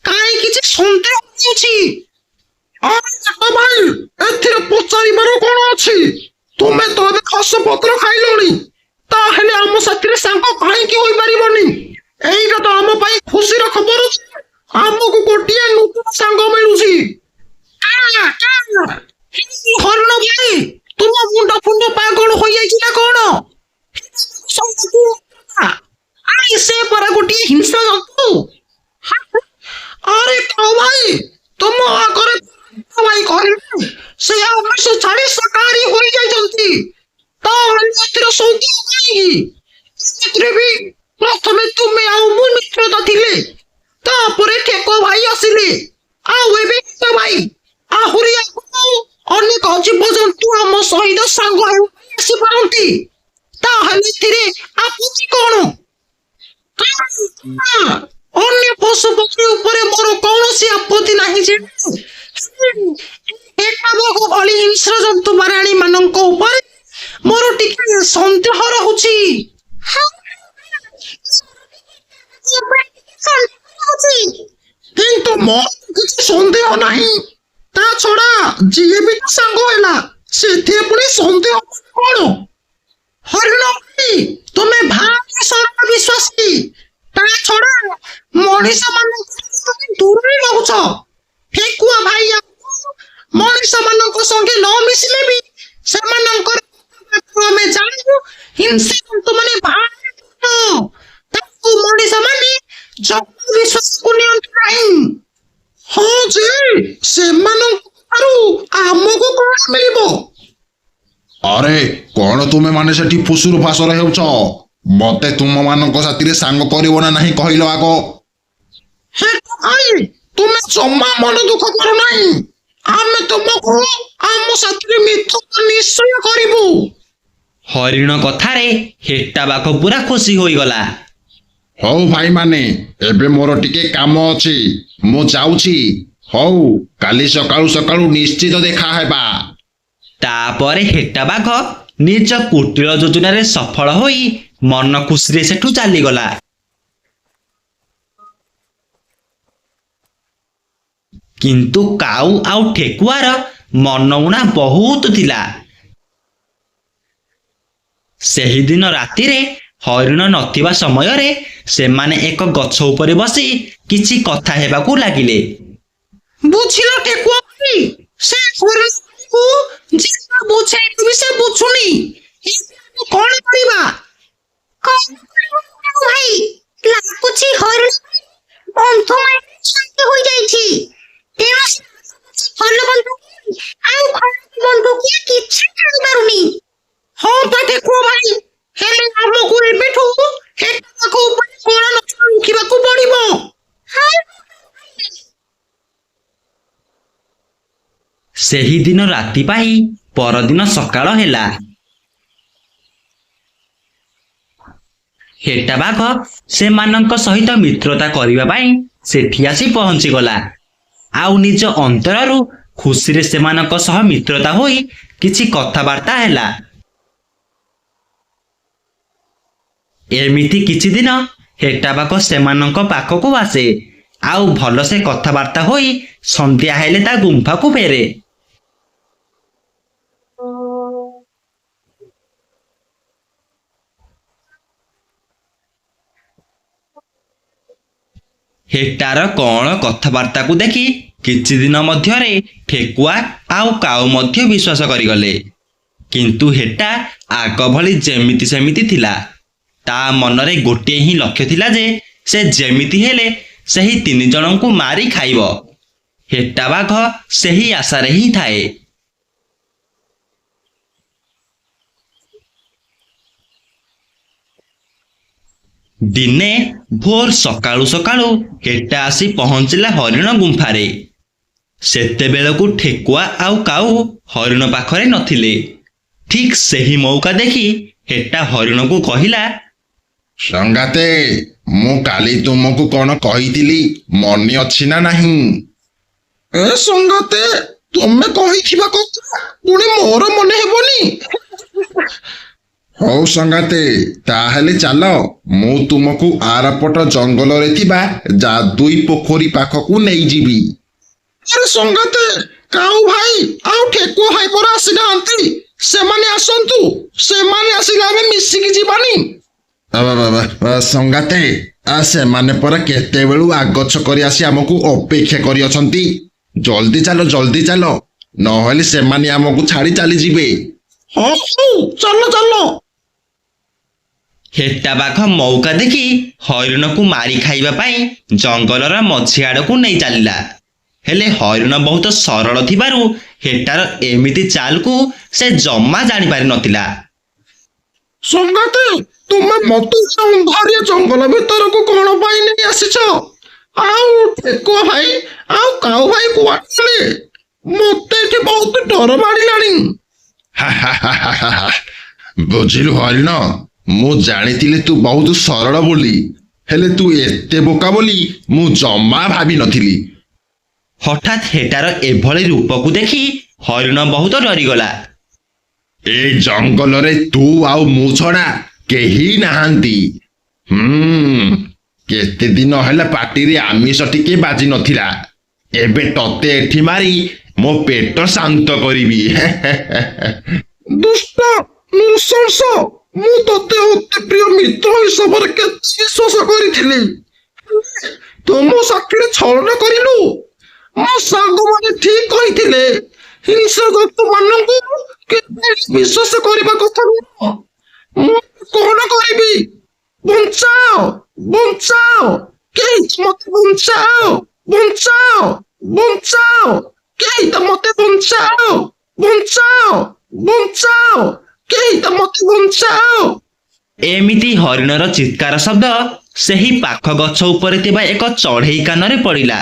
କାହିଁ କିଛି ସନ୍ଦେହ ହେଉଛି। ଆରେ ଜାଟ ଭାଇ, ଏଥିରେ ପଚାରିବାର କଣ ଅଛି? ତୁମେ ତ ଏବେ ଘାସ ପତ୍ର ଖାଇଲଣି, ତାହେଲେ ଆମ ସାଥିରେ ସାଙ୍ଗ କାହିଁକି ହୋଇପାରିବନି? ଏଇଟା ତ ଆମ ପାଇଁ ଖୁସିର ଖବର ଯେ ଆମକୁ ଗୋଟିଏ ନୂତନ ସାଙ୍ଗ ମିଳୁଛି। ହରଣ ଭାଇ, ତୁମ ମୁଣ୍ଡ ଫୁଣ୍ଡ ପାଗଳ ହୋଇଯାଇଛି ନା କଣ? ଆରେ ସେ ପରା ଗୋଟିଏ ହିଂସ୍ର ଜନ୍ତୁ। ଆରେ କାଉ ଭାଇ, ତୁମ ଆଗରେ ଭାଇ କହିଲେ ସେ ଆମିଷ ଛାଡ଼ି ଶାକାହାରୀ ହୋଇଯାଇଛନ୍ତି, ତାହେଲେ ଏଥିରେ ସନ୍ଦେହ କାହିଁକି? ସେଥିରେ ବି ପ୍ରଥମେ ତୁମେ ଆଉ ମୁଁ ମିତ୍ରତା ଥିଲେ, ତାପରେ ଠେକ ଭାଇ ଆସିଲେ, ଆଉ ଏବେ ଠେକ ଭାଇ। ଆହୁରି ଆଗକୁ ଅନେକ ଜୀବଜନ୍ତୁ ଆମ ସହିତ ସାଙ୍ଗ ହେଇ ଆସିପାରନ୍ତି, ତାହେଲେ ଏଥିରେ ଆପତ୍ତି କଣ? ଅନ୍ୟ ପଶୁ ପକ୍ଷୀ ଉପରେ ମୋର କୌଣସି ଆପତ୍ତି ନାହିଁ ଯେ ଏକାବକ ଭଳି ହିଂସ୍ର ଜନ୍ତୁ ମାରାଣୀ ମାନଙ୍କ ଉପରେ ମୋର ଟିକେ ସନ୍ଦେହ ରହୁଛି। କିନ୍ତୁ ମୋର କିଛି ସନ୍ଦେହ ନାହିଁ। ତା ଛଡା ଯିଏ ବି ସାଙ୍ଗ ହେଲା, ସେଥିରେ ପୁଣି ସନ୍ଦେହ କଣ? ହରିଣ ଭାଇ, ତୁମେ ଭାରି ସରଳ ବିଶ୍ୱାସୀ। ତା ଛଡା ମଣିଷ ମାନଙ୍କ ଦୂରରେ ରହୁଛ। ଠେକୁଆ ଭାଇ ମଣିଷ ମାନଙ୍କ ସଙ୍ଗେ ନ ମିଶିଲେ ବି ସେମାନଙ୍କର ଆମେ ଜାଣିବୁ ହିଂସା ଜନ୍ତୁ ମାନେ ଭାରି ଦୁଷ୍ଟ। ତାକୁ ମଣିଷ ମାନେ ଜମା ବିଶ୍ୱାସକୁ ନିଅନ୍ତି ନାହିଁ। ହଁ ଯେ ସେମାନଙ୍କଠାରୁ ଆମକୁ କଣ ମିଳିବ? ଆରେ କଣ ତୁମେ ମାନେ ସେଠି ଫୁସୁରୁ ଫାସର ହେଉଛ? ମତେ ତୁମମାନଙ୍କ ସାଥିରେ ସାଙ୍ଗ କରିବ ନା ନାହିଁ କହିଲ ଆଗ। ହେ ଭାଇ, ତୁମେ ଜମା ମନ ଦୁଃଖ କର ନାହିଁ। ଆମେ ତୁମକୁ ଆମ ସାଥିରେ ମିତ୍ରତା ନିଶ୍ଚୟ କରିବୁ। ହରିଣ କଥାରେ ହେଟା ବାଘ ପୁରା ଖୁସି ହୋଇଗଲା। ହଉ ଭାଇମାନେ, ଏବେ ମୋର ଟିକେ କାମ ଅଛି, ମୁଁ ଯାଉଛି। ହଉ, କାଲି ସକାଳୁ ସକାଳୁ ନିଶ୍ଚିତ ଦେଖା ହେବା। ତାପରେ ହେଟା ବାଘ ନିଜ କୁଟୀର ଯୋଜନାରେ ସଫଳ ହୋଇ ମନ ଖୁସିରେ ସେଠୁ ଚାଲିଗଲା। କିନ୍ତୁ କାଉ ଆଉ ଠେକୁଆର ମନଉଣା ବହୁତ ଥିଲା। ସେହିଦିନ ରାତିରେ ହରିଣ ନଥିବା ସମୟରେ ସେମାନେ ଏକ ଗଛ ଉପରେ ବସି କିଛି କଥା ହେବାକୁ ଲାଗିଲେ। ବୁଝିଲ ଠେକୁଆ ଭାଇ, ସେ ହରିଣକୁ ଯେତେ ବୁଝେଇଲେ ବି ସେ ବୁଝୁନି। କଣ କରିବା? ଭାଇ, ଲାଗୁଛି ହରିଣ ବନ୍ଧୁ ଶାନ୍ତି ହୋଇଯାଇଛି। ତେଣୁ ଭଲ ବନ୍ଧୁ ଆଉ ଖରାପ ବନ୍ଧୁ କିଏ କିଛି ଜାଣିପାରୁନି। ହଁ ତା ଠେକୁଆ ଭାଇ, ହେଲେ ଆମକୁ ଏବେଠୁ ହେଟାକ ଉପରେ କଣ ନଜର ରଖିବାକୁ ପଡିବ। ସେହିଦିନ ରାତି ପାଇ ପରଦିନ ସକାଳ ହେଲା। ହେଟା ବାଘ ସେମାନଙ୍କ ସହିତ ମିତ୍ରତା କରିବା ପାଇଁ ସେଠି ଆସି ପହଞ୍ଚିଗଲା। ଆଉ ନିଜ ଅନ୍ତରରୁ ଖୁସିରେ ସେମାନଙ୍କ ସହ ମିତ୍ରତା ହୋଇ କିଛି କଥାବାର୍ତ୍ତା ହେଲା। ଏମିତି କିଛି ଦିନ ହେଟା ବାଘ ସେମାନଙ୍କ ପାଖକୁ ଆସେ, ଆଉ ଭଲସେ କଥାବାର୍ତ୍ତା ହୋଇ ସନ୍ଧ୍ୟା ହେଲେ ତା ଗୁମ୍ଫାକୁ ଫେରେ। ହେଟାର କଣ କଥାବାର୍ତ୍ତାକୁ ଦେଖି କିଛି ଦିନ ମଧ୍ୟରେ ଠେକୁଆ ଆଉ କାଉ ମଧ୍ୟ ବିଶ୍ୱାସ କରିଗଲେ। କିନ୍ତୁ ହେଟା ଆଗ ଭଳି ଯେମିତି ସେମିତି ଥିଲା। ତା ମନରେ ଗୋଟିଏ ହିଁ ଲକ୍ଷ୍ୟ ଥିଲା ଯେ ସେ ଯେମିତି ହେଲେ ସେହି 3 ଜଣଙ୍କୁ ମାରି ଖାଇବ। ହେଟା ବାଘ ସେହି ଆଶାରେ ହିଁ ଥାଏ। ଦିନେ ଭୋର ସକାଳୁ ସକାଳୁ ହେଟା ଆସି ପହଞ୍ଚିଲା ହରିଣ ଗୁମ୍ଫାରେ। ସେତେବେଳକୁ ଠେକୁଆ ଆଉ କାଉ ହରିଣ ପାଖରେ ନଥିଲେ। ଠିକ୍ ସେହି ମୌକା ଦେଖି ହେଟା ହରିଣକୁ କହିଲା, ସଙ୍ଗାତେ, ମୁଁ କାଲି ତୁମକୁ କଣ କହିଥିଲି ମନେ ଅଛି ନା ନାହିଁ? ଏ ସଙ୍ଗାତେ, ତୁମେ କହିଥିବା କଥା ପୁଣି ମୋର ମନେ ହେବନି? ହଉ ସଙ୍ଗାତେ, ତାହେଲେ ଚାଲ ମୁଁ ତୁମକୁ ଆରପଟ ଜଙ୍ଗଲରେ ଥିବା ଯାଦୁଇ ପୋଖରୀ ପାଖକୁ ନେଇଯିବି। ଆରେ ସଙ୍ଗାତେ, କାଉ ଭାଇ ଆଉ ଠେକୁଆ ଭାଇ ପରା ଆସିନାହାନ୍ତି। ସେମାନେ ଆସନ୍ତୁ, ସେମାନେ ଆସିଲେ ଆମେ ମିଶିକି ଯିବାନି? ସଙ୍ଗାତେ, ସେମାନେ ପରା କେତେବେଳୁ ଆଗଛ କରି ଆସି ଆମକୁ ଅପେକ୍ଷା କରି ଅଛନ୍ତି। ଜଲ୍ଦି ଚାଲ, ଜଲ୍ଦି ଚାଲ, ନହେଲେ ସେମାନେ ଆମକୁ ଛାଡି ଚାଲିଯିବେ। ହଉ ଚାଲ ଚାଲ। ହେଟା ବାଘ ମୌକା ଦେଖି ହରିଣକୁ ମାରି ଖାଇବା ପାଇଁ ଜଙ୍ଗଲର ମଝି ଆଡ଼କୁ ନେଇ ଚାଲିଲା। ହେଲେ ହରିଣ ବହୁତ ସରଳ ଥିବାରୁ ହେଟାର ଏମିତି ଚାଲକୁ ସେ ଜମା ଜାଣିପାରି ନଥିଲା। ସଙ୍ଗାତେ, ତୁମେ ମତେ ଅନ୍ଧାରିଆ ଜଙ୍ଗଲ ଭିତରକୁ କଣ ପାଇଁ ନେଇ ଆସିଛ? ଆଉ ଠେକୁଆ ଭାଇ ଆଉ କାଉ ଭାଇ କୁଆଡେ ଗଲେ? ମତେ ଏଠି ବହୁତ ଡର ମାଡ଼ିଲାଣି। ବୁଝିଲୁ ହରିଣ, ମୁଁ ଜାଣିଥିଲି ତୁ ବହୁତ ସରଳ ବୋଲି, ହେଲେ ତୁ ଏତେ ବୋକା ବୋଲି ମୁଁ ଜମା ଭାବି ନଥିଲି। ହଠାତ୍ ହେଟାର ଏଭଳି ରୂପକୁ ଦେଖି ହରିଣ ବହୁତ ଡରିଗଲା। ଏ ଜଙ୍ଗଲରେ ତୁ ଆଉ ମୁଁ ଛଡା କେହି ନାହାନ୍ତି। କେତେ ଦିନ ହେଲା ପାଟିରେ ଆମିଷ ଟିକେ ବାଜି ନଥିଲା। ଏବେ ତତେ ଏଠି ମାରି ମୋ ପେଟ ଶାନ୍ତ କରିବି। ଦୁଷ୍ଟ ନୃଶଂସ, ମୁଁ ତତେ ଅତି ପ୍ରିୟ ମିତ୍ର ହିସାବରେ କେତେ ବିଶ୍ୱାସ କରିଥିଲି। ତୁ ମୋ ସାକ୍ଷୀରେ ଛଳନା କରିଲୁ। ମୋ ସାଙ୍ଗମାନେ ଠିକ କହିଥିଲେ, ହିଂସାଜନ୍ତୁ ମାନଙ୍କୁ କେତେ ବିଶ୍ୱାସ କରିବା କଥା ନୁହଁ। ମୁଁ କଣ କରିବି? ବଞ୍ଚାଅ, ବଞ୍ଚାଅ, କେହି ମତେ ବଞ୍ଚାଅ, ବଞ୍ଚାଅ, ବଞ୍ଚାଅ, କେହି ତ ମତେ ବଞ୍ଚାଅ, ବଞ୍ଚାଅ, ବଞ୍ଚାଅ, କେହି ତ ମତେ ବଞ୍ଚାଅ। ଏମିତି ହରିଣର ଚିତ୍କାର ଶବ୍ଦ ସେହି ପାଖ ଗଛ ଉପରେ ଥିବା ଏକ ଚଢ଼େଇ କାନରେ ପଡ଼ିଲା।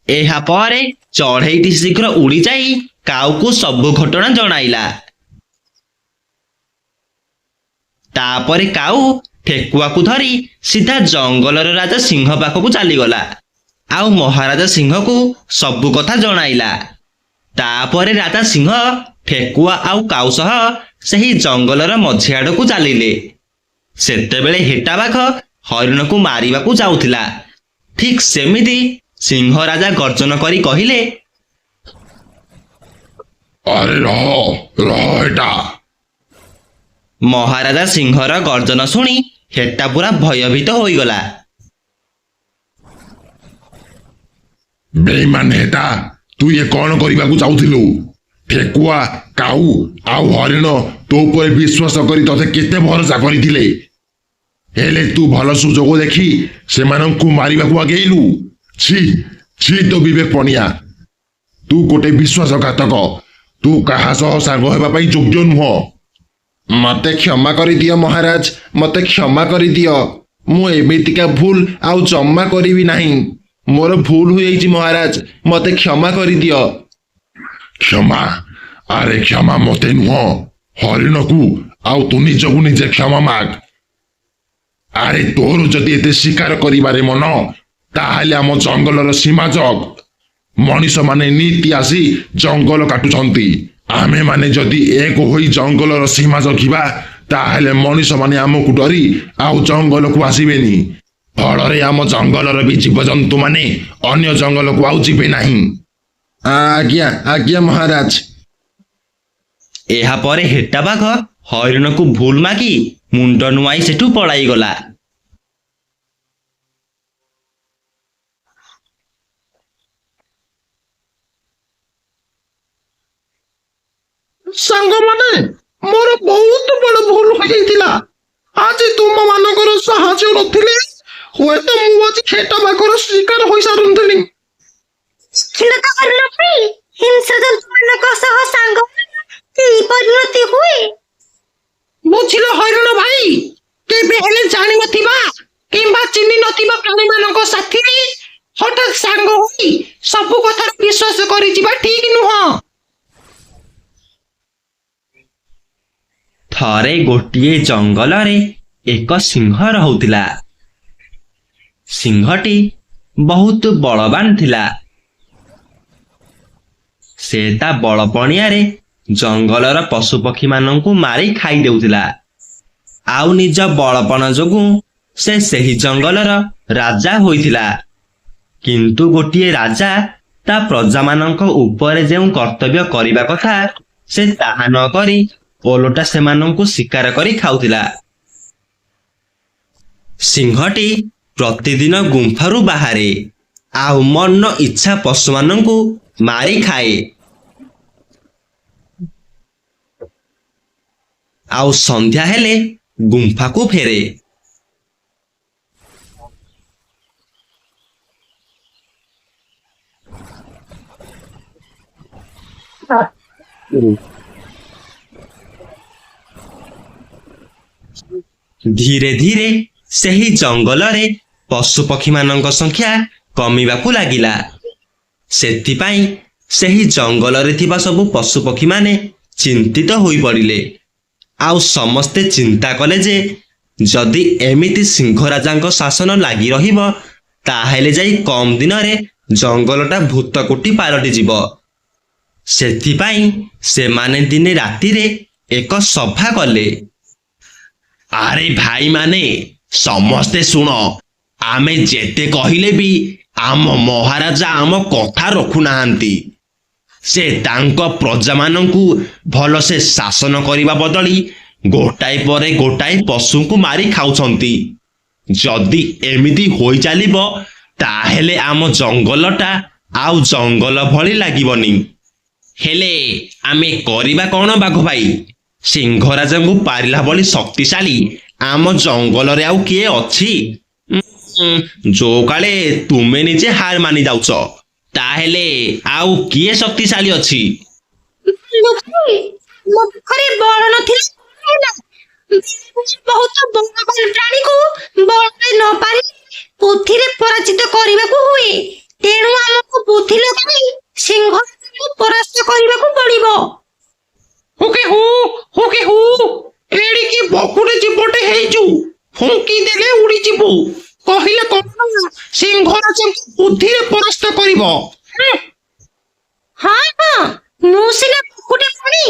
ଏହା ପରେ ଚଢ଼େଇଟି ଶୀଘ୍ର ଉଡ଼ି ଯାଇ କାଉକୁ ସବୁ ଘଟଣା ଜଣାଇଲା। ତାପରେ କାଉ ଠେକୁଆକୁ ଧରି ସିଧା ଜଙ୍ଗଲର ରାଜା ସିଂହ ପାଖକୁ ଚାଲିଗଲା ଆଉ ମହାରାଜା ସିଂହକୁ ସବୁ କଥା ଜଣାଇଲା। ତାପରେ ରାଜା ସିଂହ ଠେକୁଆ ଆଉ କାଉ ସହ ସେହି ଜଙ୍ଗଲର ମଝି ଆଡ଼କୁ ଚାଲିଲେ। ସେତେବେଳେ ହେଟା ବାଘ ହରିଣକୁ ମାରିବାକୁ ଯାଉଥିଲା। ଠିକ୍ ସେମିତି ସିଂହ ରାଜା ଗର୍ଜନ କରି କହିଲେ, ଆରେ ରହ ରହ ଏଟା। ମହାରାଜା ସିଂହର ଗର୍ଜନ ଶୁଣି ହେଟା ପୁରା ଭୟଭୀତ ହୋଇଗଲା। ବେଇମାନ ହେଟା, ତୁ ଇଏ କଣ କରିବାକୁ ଚାହୁଁଥିଲୁ? ଠେକୁଆ, କାଉ ଆଉ ହରିଣ ତୋ ଉପରେ ବିଶ୍ୱାସ କରି ତତେ କେତେ ଭରସା କରିଥିଲେ, ହେଲେ ତୁ ଭଲ ସୁଯୋଗ ଦେଖି ସେମାନଙ୍କୁ ମାରିବାକୁ ଆଗେଇଲୁ। ଛି ଛି, ତୋ ବିବେକ ପଣିଆ, ତୁ ଗୋଟେ ବିଶ୍ୱାସଘାତକ। ତୁ କାହା ସହ ସାଙ୍ଗ ହେବା ପାଇଁ ଯୋଗ୍ୟ ନୁହଁ। ମତେ କ୍ଷମା କରିଦିଅ ମହାରାଜ, ମତେ କ୍ଷମା କରିଦିଅ। ମୁଁ ଏମିତିକା ଭୁଲ ଆଉ ଜମା କରିବି ନାହିଁ। ମୋର ଭୁଲ ହୋଇଯାଇଛି ମହାରାଜ, ମତେ କ୍ଷମା କରିଦିଅ। କ୍ଷମା? ଆରେ କ୍ଷମା ମତେ ନୁହଁ, ହରିଣକୁ ଆଉ ତୁ ନିଜକୁ ନିଜେ କ୍ଷମା ମାଗ। ଆରେ ତୋର ଯଦି ଏତେ ଶିକାର କରିବାରେ ମନ, ତାହେଲେ ଆମ ଜଙ୍ଗଲର ସୀମା ଜଗ। ମଣିଷମାନେ ନୀତି ଆସି ଜଙ୍ଗଲ କାଟୁଛନ୍ତି। ଆମେମାନେ ଯଦି ଏକ ହୋଇ ଜଙ୍ଗଲର ସୀମା ଜଗିବା, ତାହେଲେ ମଣିଷମାନେ ଆମକୁ ଡରି ଆଉ ଜଙ୍ଗଲକୁ ଆସିବେନି। ଫଳରେ ଆମ ଜଙ୍ଗଲର ବି ଜୀବଜନ୍ତୁମାନେ ଅନ୍ୟ ଜଙ୍ଗଲକୁ ଆଉ ଯିବେ ନାହିଁ। ଆଜ୍ଞା ଆଜ୍ଞା ମହାରାଜ। ଏହାପରେ ହେଟା ବାଘ ହରିଣକୁ ଭୁଲ ମାଗି ମୁଣ୍ଡ ନୁଆଇ ସେଠୁ ପଳାଇଗଲା। ସାଙ୍ଗମାନେ, ମୋର ବହୁତ ବଡ ଭୁଲ ହୋଇଯାଇଥିଲା। ଆଜି ତୁମ ମାନଙ୍କର ସାହାଯ୍ୟ ନଥିଲେ ହୁଏତ ମୁଁ ଆଜି ହେଟା ବାଘର ଶିକାର ହୋଇସାରନ୍ତିନି। ହିଂସାଜନ୍ତୁ ମାନଙ୍କ ସହ ସାଙ୍ଗ ପ୍ରାଣୀ ପରିଣତି ହୁଏ? ବୁଝିଲ ହରିଣ ଭାଇ, କେବେ ହେଲେ ଜାଣିନଥିବା କିମ୍ବା ଚିହ୍ନି ନଥିବା ପ୍ରାଣୀମାନଙ୍କ ସାଥିରେ ହଠାତ୍ ସାଙ୍ଗ ହୋଇ ସବୁ କଥାରେ ବିଶ୍ୱାସ କରିଯିବା ଠିକ ନୁହଁ। ଥରେ ଗୋଟିଏ ଜଙ୍ଗଲରେ ଏକ ସିଂହ ରହୁଥିଲା। ସିଂହଟି ବହୁତ ବଳବାନ ଥିଲା। ସେ ତା ବଳପଣିଆରେ ଜଙ୍ଗଲର ପଶୁପକ୍ଷୀମାନଙ୍କୁ ମାରି ଖାଇ ଦେଉଥିଲା। ଆଉ ନିଜ ବଳପଣ ଯୋଗୁଁ ସେ ସେହି ଜଙ୍ଗଲର ରାଜା ହୋଇଥିଲା। କିନ୍ତୁ ଗୋଟିଏ ରାଜା ତା ପ୍ରଜାମାନଙ୍କ ଉପରେ ଯେଉଁ କର୍ତ୍ତବ୍ୟ କରିବା କଥା ସେ ତାହା ନ କରି ଓଲଟା ସେମାନଙ୍କୁ ଶିକାର କରି ଖାଉଥିଲା। ସିଂହଟି ପ୍ରତିଦିନ ଗୁମ୍ଫାରୁ ବାହାରେ ଆଉ ମନ ଇଚ୍ଛା ପଶୁମାନଙ୍କୁ ମାରି ଖାଏ। ଆଉ ସନ୍ଧ୍ୟା ହେଲେ ଗୁମ୍ଫାକୁ ଫେରେ। ଧୀରେ ଧୀରେ ସେହି ଜଙ୍ଗଲରେ ପଶୁପକ୍ଷୀମାନଙ୍କ ସଂଖ୍ୟା କମିବାକୁ ଲାଗିଲା। ସେଥିପାଇଁ ସେହି ଜଙ୍ଗଲରେ ଥିବା ସବୁ ପଶୁପକ୍ଷୀମାନେ ଚିନ୍ତିତ ହୋଇପଡ଼ିଲେ। ଆଉ ସମସ୍ତେ ଚିନ୍ତା କଲେ ଯେ ଯଦି ଏମିତି ସିଂହରାଜାଙ୍କ ଶାସନ ଲାଗି ରହିବ ତାହେଲେ ଯାଇ କମ୍ ଦିନରେ ଜଙ୍ଗଲଟା ଭୂତକୋଠି ପାଲଟିଯିବ। ସେଥିପାଇଁ ସେମାନେ ଦିନେ ରାତିରେ ଏକ ସଭା କଲେ। ଆରେ ଭାଇମାନେ, ସମସ୍ତେ ଶୁଣ, ଆମେ ଯେତେ କହିଲେ ବି ଆମ ମହାରାଜା ଆମ କଥା ରଖୁନାହାନ୍ତି। ସେ ତାଙ୍କ ପ୍ରଜାମାନଙ୍କୁ ଭଲସେ ଶାସନ କରିବା ବଦଳି ଗୋଟାଏ ପରେ ଗୋଟାଏ ପଶୁଙ୍କୁ ମାରି ଖାଉଛନ୍ତି। ଯଦି ଏମିତି ହୋଇ ଚାଲିବ ତାହେଲେ ଆମ ଜଙ୍ଗଲଟା ଆଉ ଜଙ୍ଗଲ ଭଳି ଲାଗିବନି। ହେଲେ ଆମେ କରିବା କ'ଣ ବାଘ ଭାଇ? ସିଂହରାଜାଙ୍କୁ ପାରିଲା ଭଳି ଶକ୍ତିଶାଳୀ ଆମ ଜଙ୍ଗଲରେ ଆଉ କିଏ ଅଛି? ଯୋଉ କାଳେ ତୁମେ ନିଜେ ହାର ମାନି ଯାଉଛ, ତାହେଲେ ଆଉ କିଏ ଶକ୍ତିଶାଳୀ ଅଛି? ମୋ ପାଖରେ ବଳ ନଥିଲା ହେଲା। ବହୁତ ବଳ ପ୍ରାଣୀକୁ ବଳରେ ନ ପାରି ବୁଦ୍ଧିରେ ପରାଜିତ କରିବାକୁ ହୁଏ। ତେଣୁ ଆମକୁ ବୁଦ୍ଧି ଲଗାଇ ସିଂହକୁ ପରାସ୍ତ କରିବାକୁ ପଡ଼ିବ। ହୁକେ ହୁ ଏଡ଼ିକି ବକୁଟେ ଜୀବଟେ ହେଇଛୁ, ଫୁଙ୍କି ଦେଲେ ଉଡ଼ିଯିବୁ। କହିଲେ କଣ ସିଂହରାଜଙ୍କୁ ବୁଦ୍ଧିରେ ପରାସ୍ତ କରିବ? ହଁ ହଁ, ମୁଁ ସିନା କୁକୁଟେ ପାଣି,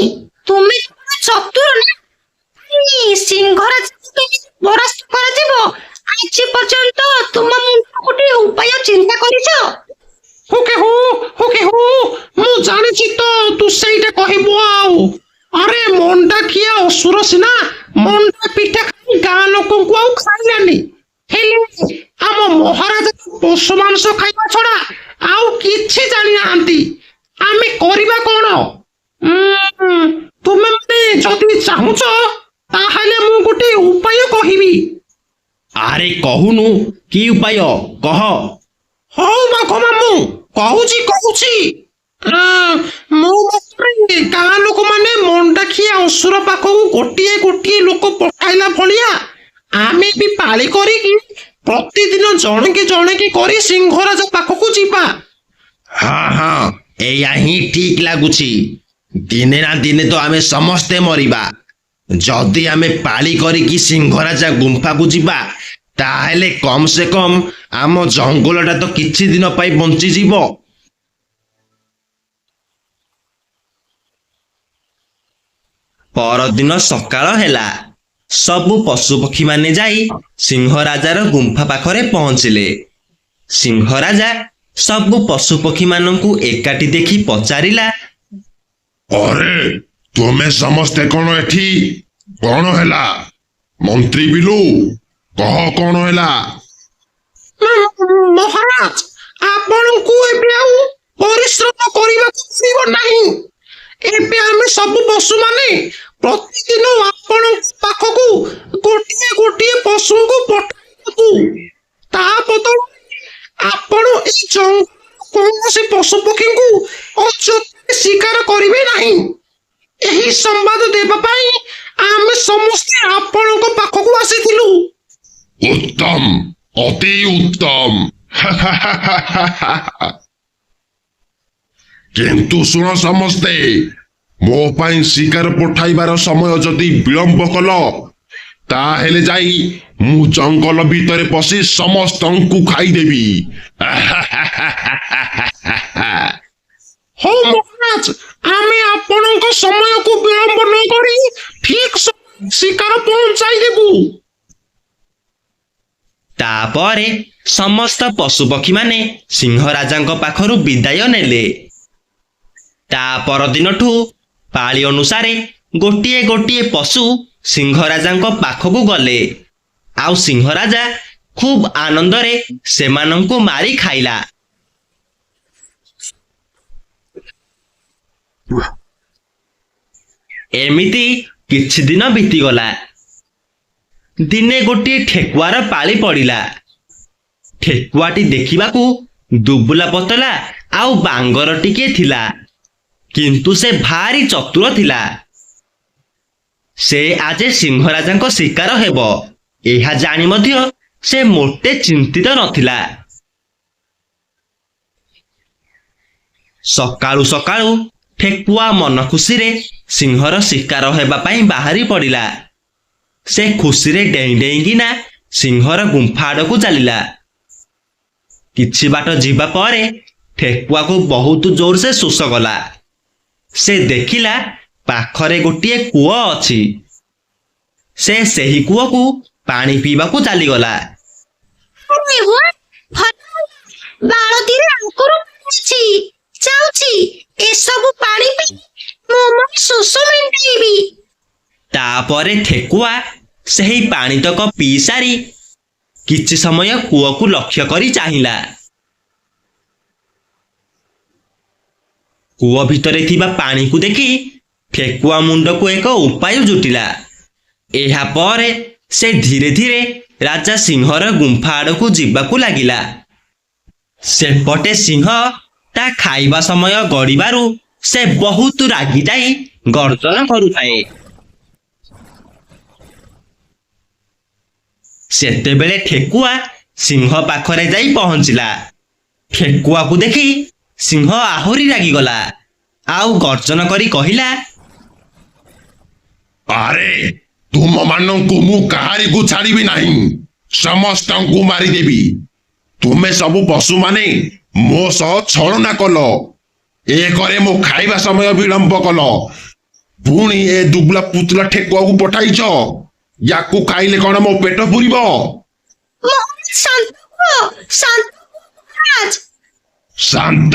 ତୁମେ ଚତୁର ନା? ସିଂହରାଜଙ୍କୁ କେମିତି ପରାସ୍ତ କରାଯିବ ଆଜି ପର୍ଯ୍ୟନ୍ତ ତୁମ ମୁଣ୍ଡକୁ ଗୋଟିଏ ଉପାୟ ଚିନ୍ତା କରିଛ? ହୁକେ ହୁ ମୁଁ ଜାଣିଛି ତ ତୁ ସେଇଟା କହିବୁ। ଆଉ ଆରେ ମଣ୍ଡାଖିଆ ଅସୁର ସିନା ମଣ୍ଡା ପିଠା ଖାଇ ଗାଁ ଲୋକଙ୍କୁ ଆଉ ଖାଇଲାନି। ହେଲେ ଆମ ମହାରାଜା ପଶୁ ମାଂସ ଖାଇବା ଛଡା ଆଉ କିଛି ଜାଣିନାହାନ୍ତି। ଆମେ କରିବା କ'ଣ? ତୁମେ ମାନେ ଯଦି ଚାହୁଁଛ ତାହେଲେ ମୁଁ ଗୋଟେ ଉପାୟ କହିବି। ଆରେ କହୁନୁ, କି ଉପାୟ କହ। ହଉ ବାଘ ମାମୁଁ, କହୁଛି। ମୋ ମତରେ ଗାଁ ଲୋକମାନେ ମଣ୍ଡାଖିଆ ଅସୁର ପାଖକୁ ଗୋଟିଏ ଗୋଟିଏ ଲୋକ ପଠାଇଲା ଭଳିଆ ଆମେ ବି ପାଳି କରିକି ପ୍ରତିଦିନ ଜଣକେ କରି ସିଂହରାଜ ପାଖକୁ ଯିବା। ହଁ, ଏଇଆ ହିଁ ଠିକ ଲାଗୁଛି। ଦିନେ ନା ଦିନେ ତ ଆମେ ସମସ୍ତେ ମରିବା। ଯଦି ଆମେ ପାଳି କରିକି ସିଂହରାଜା ଗୁମ୍ଫାକୁ ଯିବା ତାହେଲେ କମ ସେ କମ ଆମ ଜଙ୍ଗଲଟା ତ କିଛି ଦିନ ପାଇଁ ବଞ୍ଚିଯିବ। ପରଦିନ ସକାଳ ହେଲା। ସବୁ ପଶୁପକ୍ଷୀମାନେ ଯାଇ ସିଂହରାଜାର ଗୁମ୍ଫା ପାଖରେ ପହଞ୍ଚିଲେ। ସିଂହରାଜା ସବୁ ପଶୁପକ୍ଷୀମାନଙ୍କୁ ଏକାଠି ଦେଖି ପଚାରିଲା, ଅରେ ତୁମେ ସମସ୍ତେ କ'ଣ ଏଠି? କ'ଣ ହେଲା? ମନ୍ତ୍ରୀ ବିଲୁ, କହ କ'ଣ ହେଲା? ମହାରାଜ, ଆପଣଙ୍କୁ ଏବେ ଆଉ ପରିଶ୍ରମ କରିବାକୁ ପଡ଼ିବ ନାହିଁ। ଏବେ ଆମେ ସବୁ ପଶୁମାନେ ପ୍ରତିଦିନ ଆପଣଙ୍କ ପାଖକୁ ଗୋଟିଏ ପଶୁଙ୍କୁ ପଠାଇବୁ। ତା ବଦଳରେ ଆପଣ ଏଇ ଜଙ୍ଗଲ କୌଣସି ପଶୁପକ୍ଷୀଙ୍କୁ ଅଯଥାରେ ଶିକାର କରିବେ ନାହିଁ। ଏହି ସମ୍ବାଦ ଦେବା ପାଇଁ ଆମେ ସମସ୍ତେ ଆପଣଙ୍କ ପାଖକୁ ଆସିଥିଲୁ। ଉତ୍ତମ, ଅତି ଉତ୍ତମ। କିନ୍ତୁ ଶୁଣ ସମସ୍ତେ, ମୋ ପାଇଁ ଶିକାର ପଠାଇବାର ସମୟ ଯଦି ବିଳମ୍ବ କଲ, ତାହେଲେ ଯାଇ ମୁଁ ଜଙ୍ଗଲ ଭିତରେ ପଶି ସମସ୍ତଙ୍କୁ ଖାଇଦେବି। ହଉ ମହାରାଜ, ଆମେ ଆପଣଙ୍କ ସମୟକୁ ବିଳମ୍ବ ନ କରି ଠିକ ଶିକାର ପହଞ୍ଚାଇ ଦେବୁ। ତାପରେ ସମସ୍ତ ପଶୁପକ୍ଷୀମାନେ ସିଂହରାଜାଙ୍କ ପାଖରୁ ବିଦାୟ ନେଲେ। ତା ପରଦିନଠୁ ପାଳି ଅନୁସାରେ ଗୋଟିଏ ଗୋଟିଏ ପଶୁ ସିଂହରାଜାଙ୍କ ପାଖକୁ ଗଲେ, ଆଉ ସିଂହରାଜା ଖୁବ୍ ଆନନ୍ଦରେ ସେମାନଙ୍କୁ ମାରି ଖାଇଲା। ଏମିତି କିଛି ଦିନ ବିତିଗଲା। ଦିନେ ଗୋଟିଏ ଠେକୁଆର ପାଳି ପଡ଼ିଲା। ଠେକୁଆଟି ଦେଖିବାକୁ ଦୁବୁଲା ପତଲା ଆଉ ବାଙ୍ଗର ଟିକିଏ ଥିଲା, କିନ୍ତୁ ସେ ଭାରି ଚତୁର ଥିଲା। ସେ ଆଜି ସିଂହରାଜାଙ୍କ ଶିକାର ହେବ, ଏହା ଜାଣି ମଧ୍ୟ ସେ ମୋଟେ ଚିନ୍ତିତ ନଥିଲା। ସକାଳୁ ସକାଳୁ ଠେକୁଆ ମନ ଖୁସିରେ ସିଂହର ଶିକାର ହେବା ପାଇଁ ବାହାରି ପଡ଼ିଲା। ସେ ଖୁସିରେ ଡେଇଁ ଡେଇଁକିନା ସିଂହର ଗୁମ୍ଫା ଆଡ଼କୁ ଚାଲିଲା। କିଛି ବାଟ ଯିବା ପରେ ଠେକୁଆକୁ ବହୁତ ଜୋରସେ ଶୋଷ କଲା। ସେ ଦେଖିଲା ପାଖରେ ଗୋଟିଏ କୂଅ ଅଛି। ସେ ସେହି କୂଅକୁ ପାଣି ପିଇବାକୁ ଚାଲିଗଲା। ବାଳତିରେ ଆଗରୁ ଅଛି, ଯାଉଛି ଏସବୁ ପାଣି ପିଇ ମୁଁ ମୋର ଶୋଷ ମେଣ୍ଟାଇବି। ତାପରେ ଠେକୁଆ ସେହି ପାଣିତକ ପିଇ ସାରି କିଛି ସମୟ କୂଅକୁ ଲକ୍ଷ୍ୟ କରି ଚାହିଁଲା। କୂଅ ଭିତରେ ଥିବା ପାଣିକୁ ଦେଖି ଠେକୁଆ ମୁଣ୍ଡକୁ ଏକ ଉପାୟ ଜୁଟିଲା। ଏହା ପରେ ସେ ଧୀରେ ଧୀରେ ରାଜା ସିଂହର ଗୁମ୍ଫା ଆଡ଼କୁ ଯିବାକୁ ଲାଗିଲା। ସେପଟେ ସିଂହ ତା ଖାଇବା ସମୟ ଗଡ଼ିବାରୁ ସେ ବହୁତ ରାଗି ଯାଇ ଗର୍ଜନ କରୁଥାଏ। ସେତେବେଳେ ଠେକୁଆ ସିଂହ ପାଖରେ ଯାଇ ପହଞ୍ଚିଲା। ଠେକୁଆକୁ ଦେଖି ସିଂହ ଆହୁରି ରାଗିଗଲା, ଆଉ ଗର୍ଜନ କରି କହିଲା, ଆରେ ତୁମମାନଙ୍କୁ ମୁଁ କାହାରିକୁ ଛାଡ଼ିବି ନାହିଁ, ସମସ୍ତଙ୍କୁ ମାରିଦେବି। ତୁମେ ସବୁ ପଶୁମାନେ ମୋ ସହ ଛଳନା କଲ, ଏକରେ ମୋ ଖାଇବା ସମୟ ବିଳମ୍ବ କଲ, ପୁଣି ଏ ଦୁବଲା ପୁତଲା ଠେକୁଆକୁ ପଠାଇଛ। ୟାକୁ ଖାଇଲେ କଣ ମୋ ପେଟ ପୁରିବ? ଶାନ୍ତ?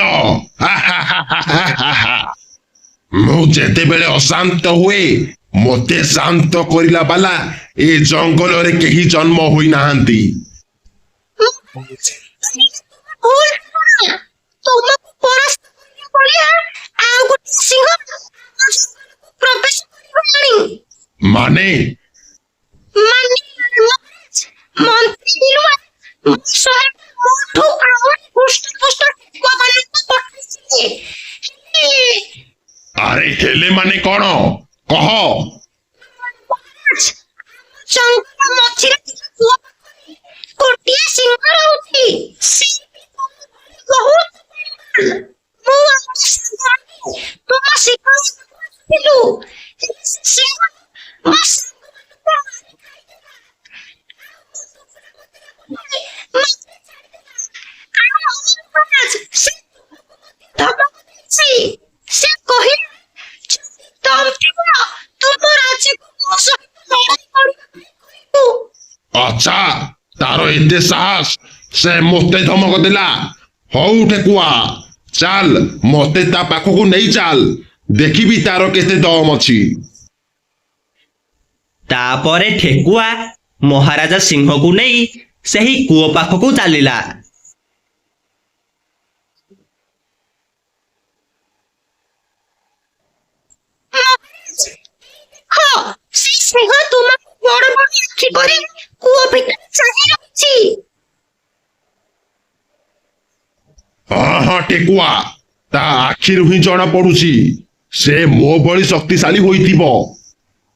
ମୁଁ ଯେତେବେଳେ ଅଶାନ୍ତ ହୁଏ, ମୋତେ ଶାନ୍ତ କରିଲା ବାଲା ଏ ଜଙ୍ଗଲରେ କେହି ଜନ୍ମ ହୋଇନାହାନ୍ତି। ମାନେ ଆରେ ହେଲେ ମାନେ କଣ କହ? ଗୋଟିଏ ସିଂହ ରହୁଛି। ତୁମ ଶିକାରୁ ସେ କହିଲେ ଆଚ୍ଛା, ତାର ଏତେ ସାହସ, ସେ ମୋତେ ଧମକ ଦେଲା। ହଉ ଠେକୁଆ, ଚାଲ ମୋତେ ତା ପାଖକୁ ନେଇ ଚାଲ, ଦେଖିବି ତାର କେତେ ଦମ ଅଛି। ତାପରେ ଠେକୁଆ ମହାରାଜା ସିଂହକୁ ନେଇ ସେହି କୂଅ ପାଖକୁ ଚାଲିଲା। ସିଂହ ତୁମକୁ ବଡ ବଡ ଆଖି କରି କୂଅ ଭିତରେ ଚାହିଁ ରହୁଛି। ହଁ ଠେକୁଆ, ତା ଆଖିରୁ ହିଁ ଜଣା ପଡୁଛି ସେ ମୋ ଭଳି ଶକ୍ତିଶାଳୀ ହୋଇଥିବ।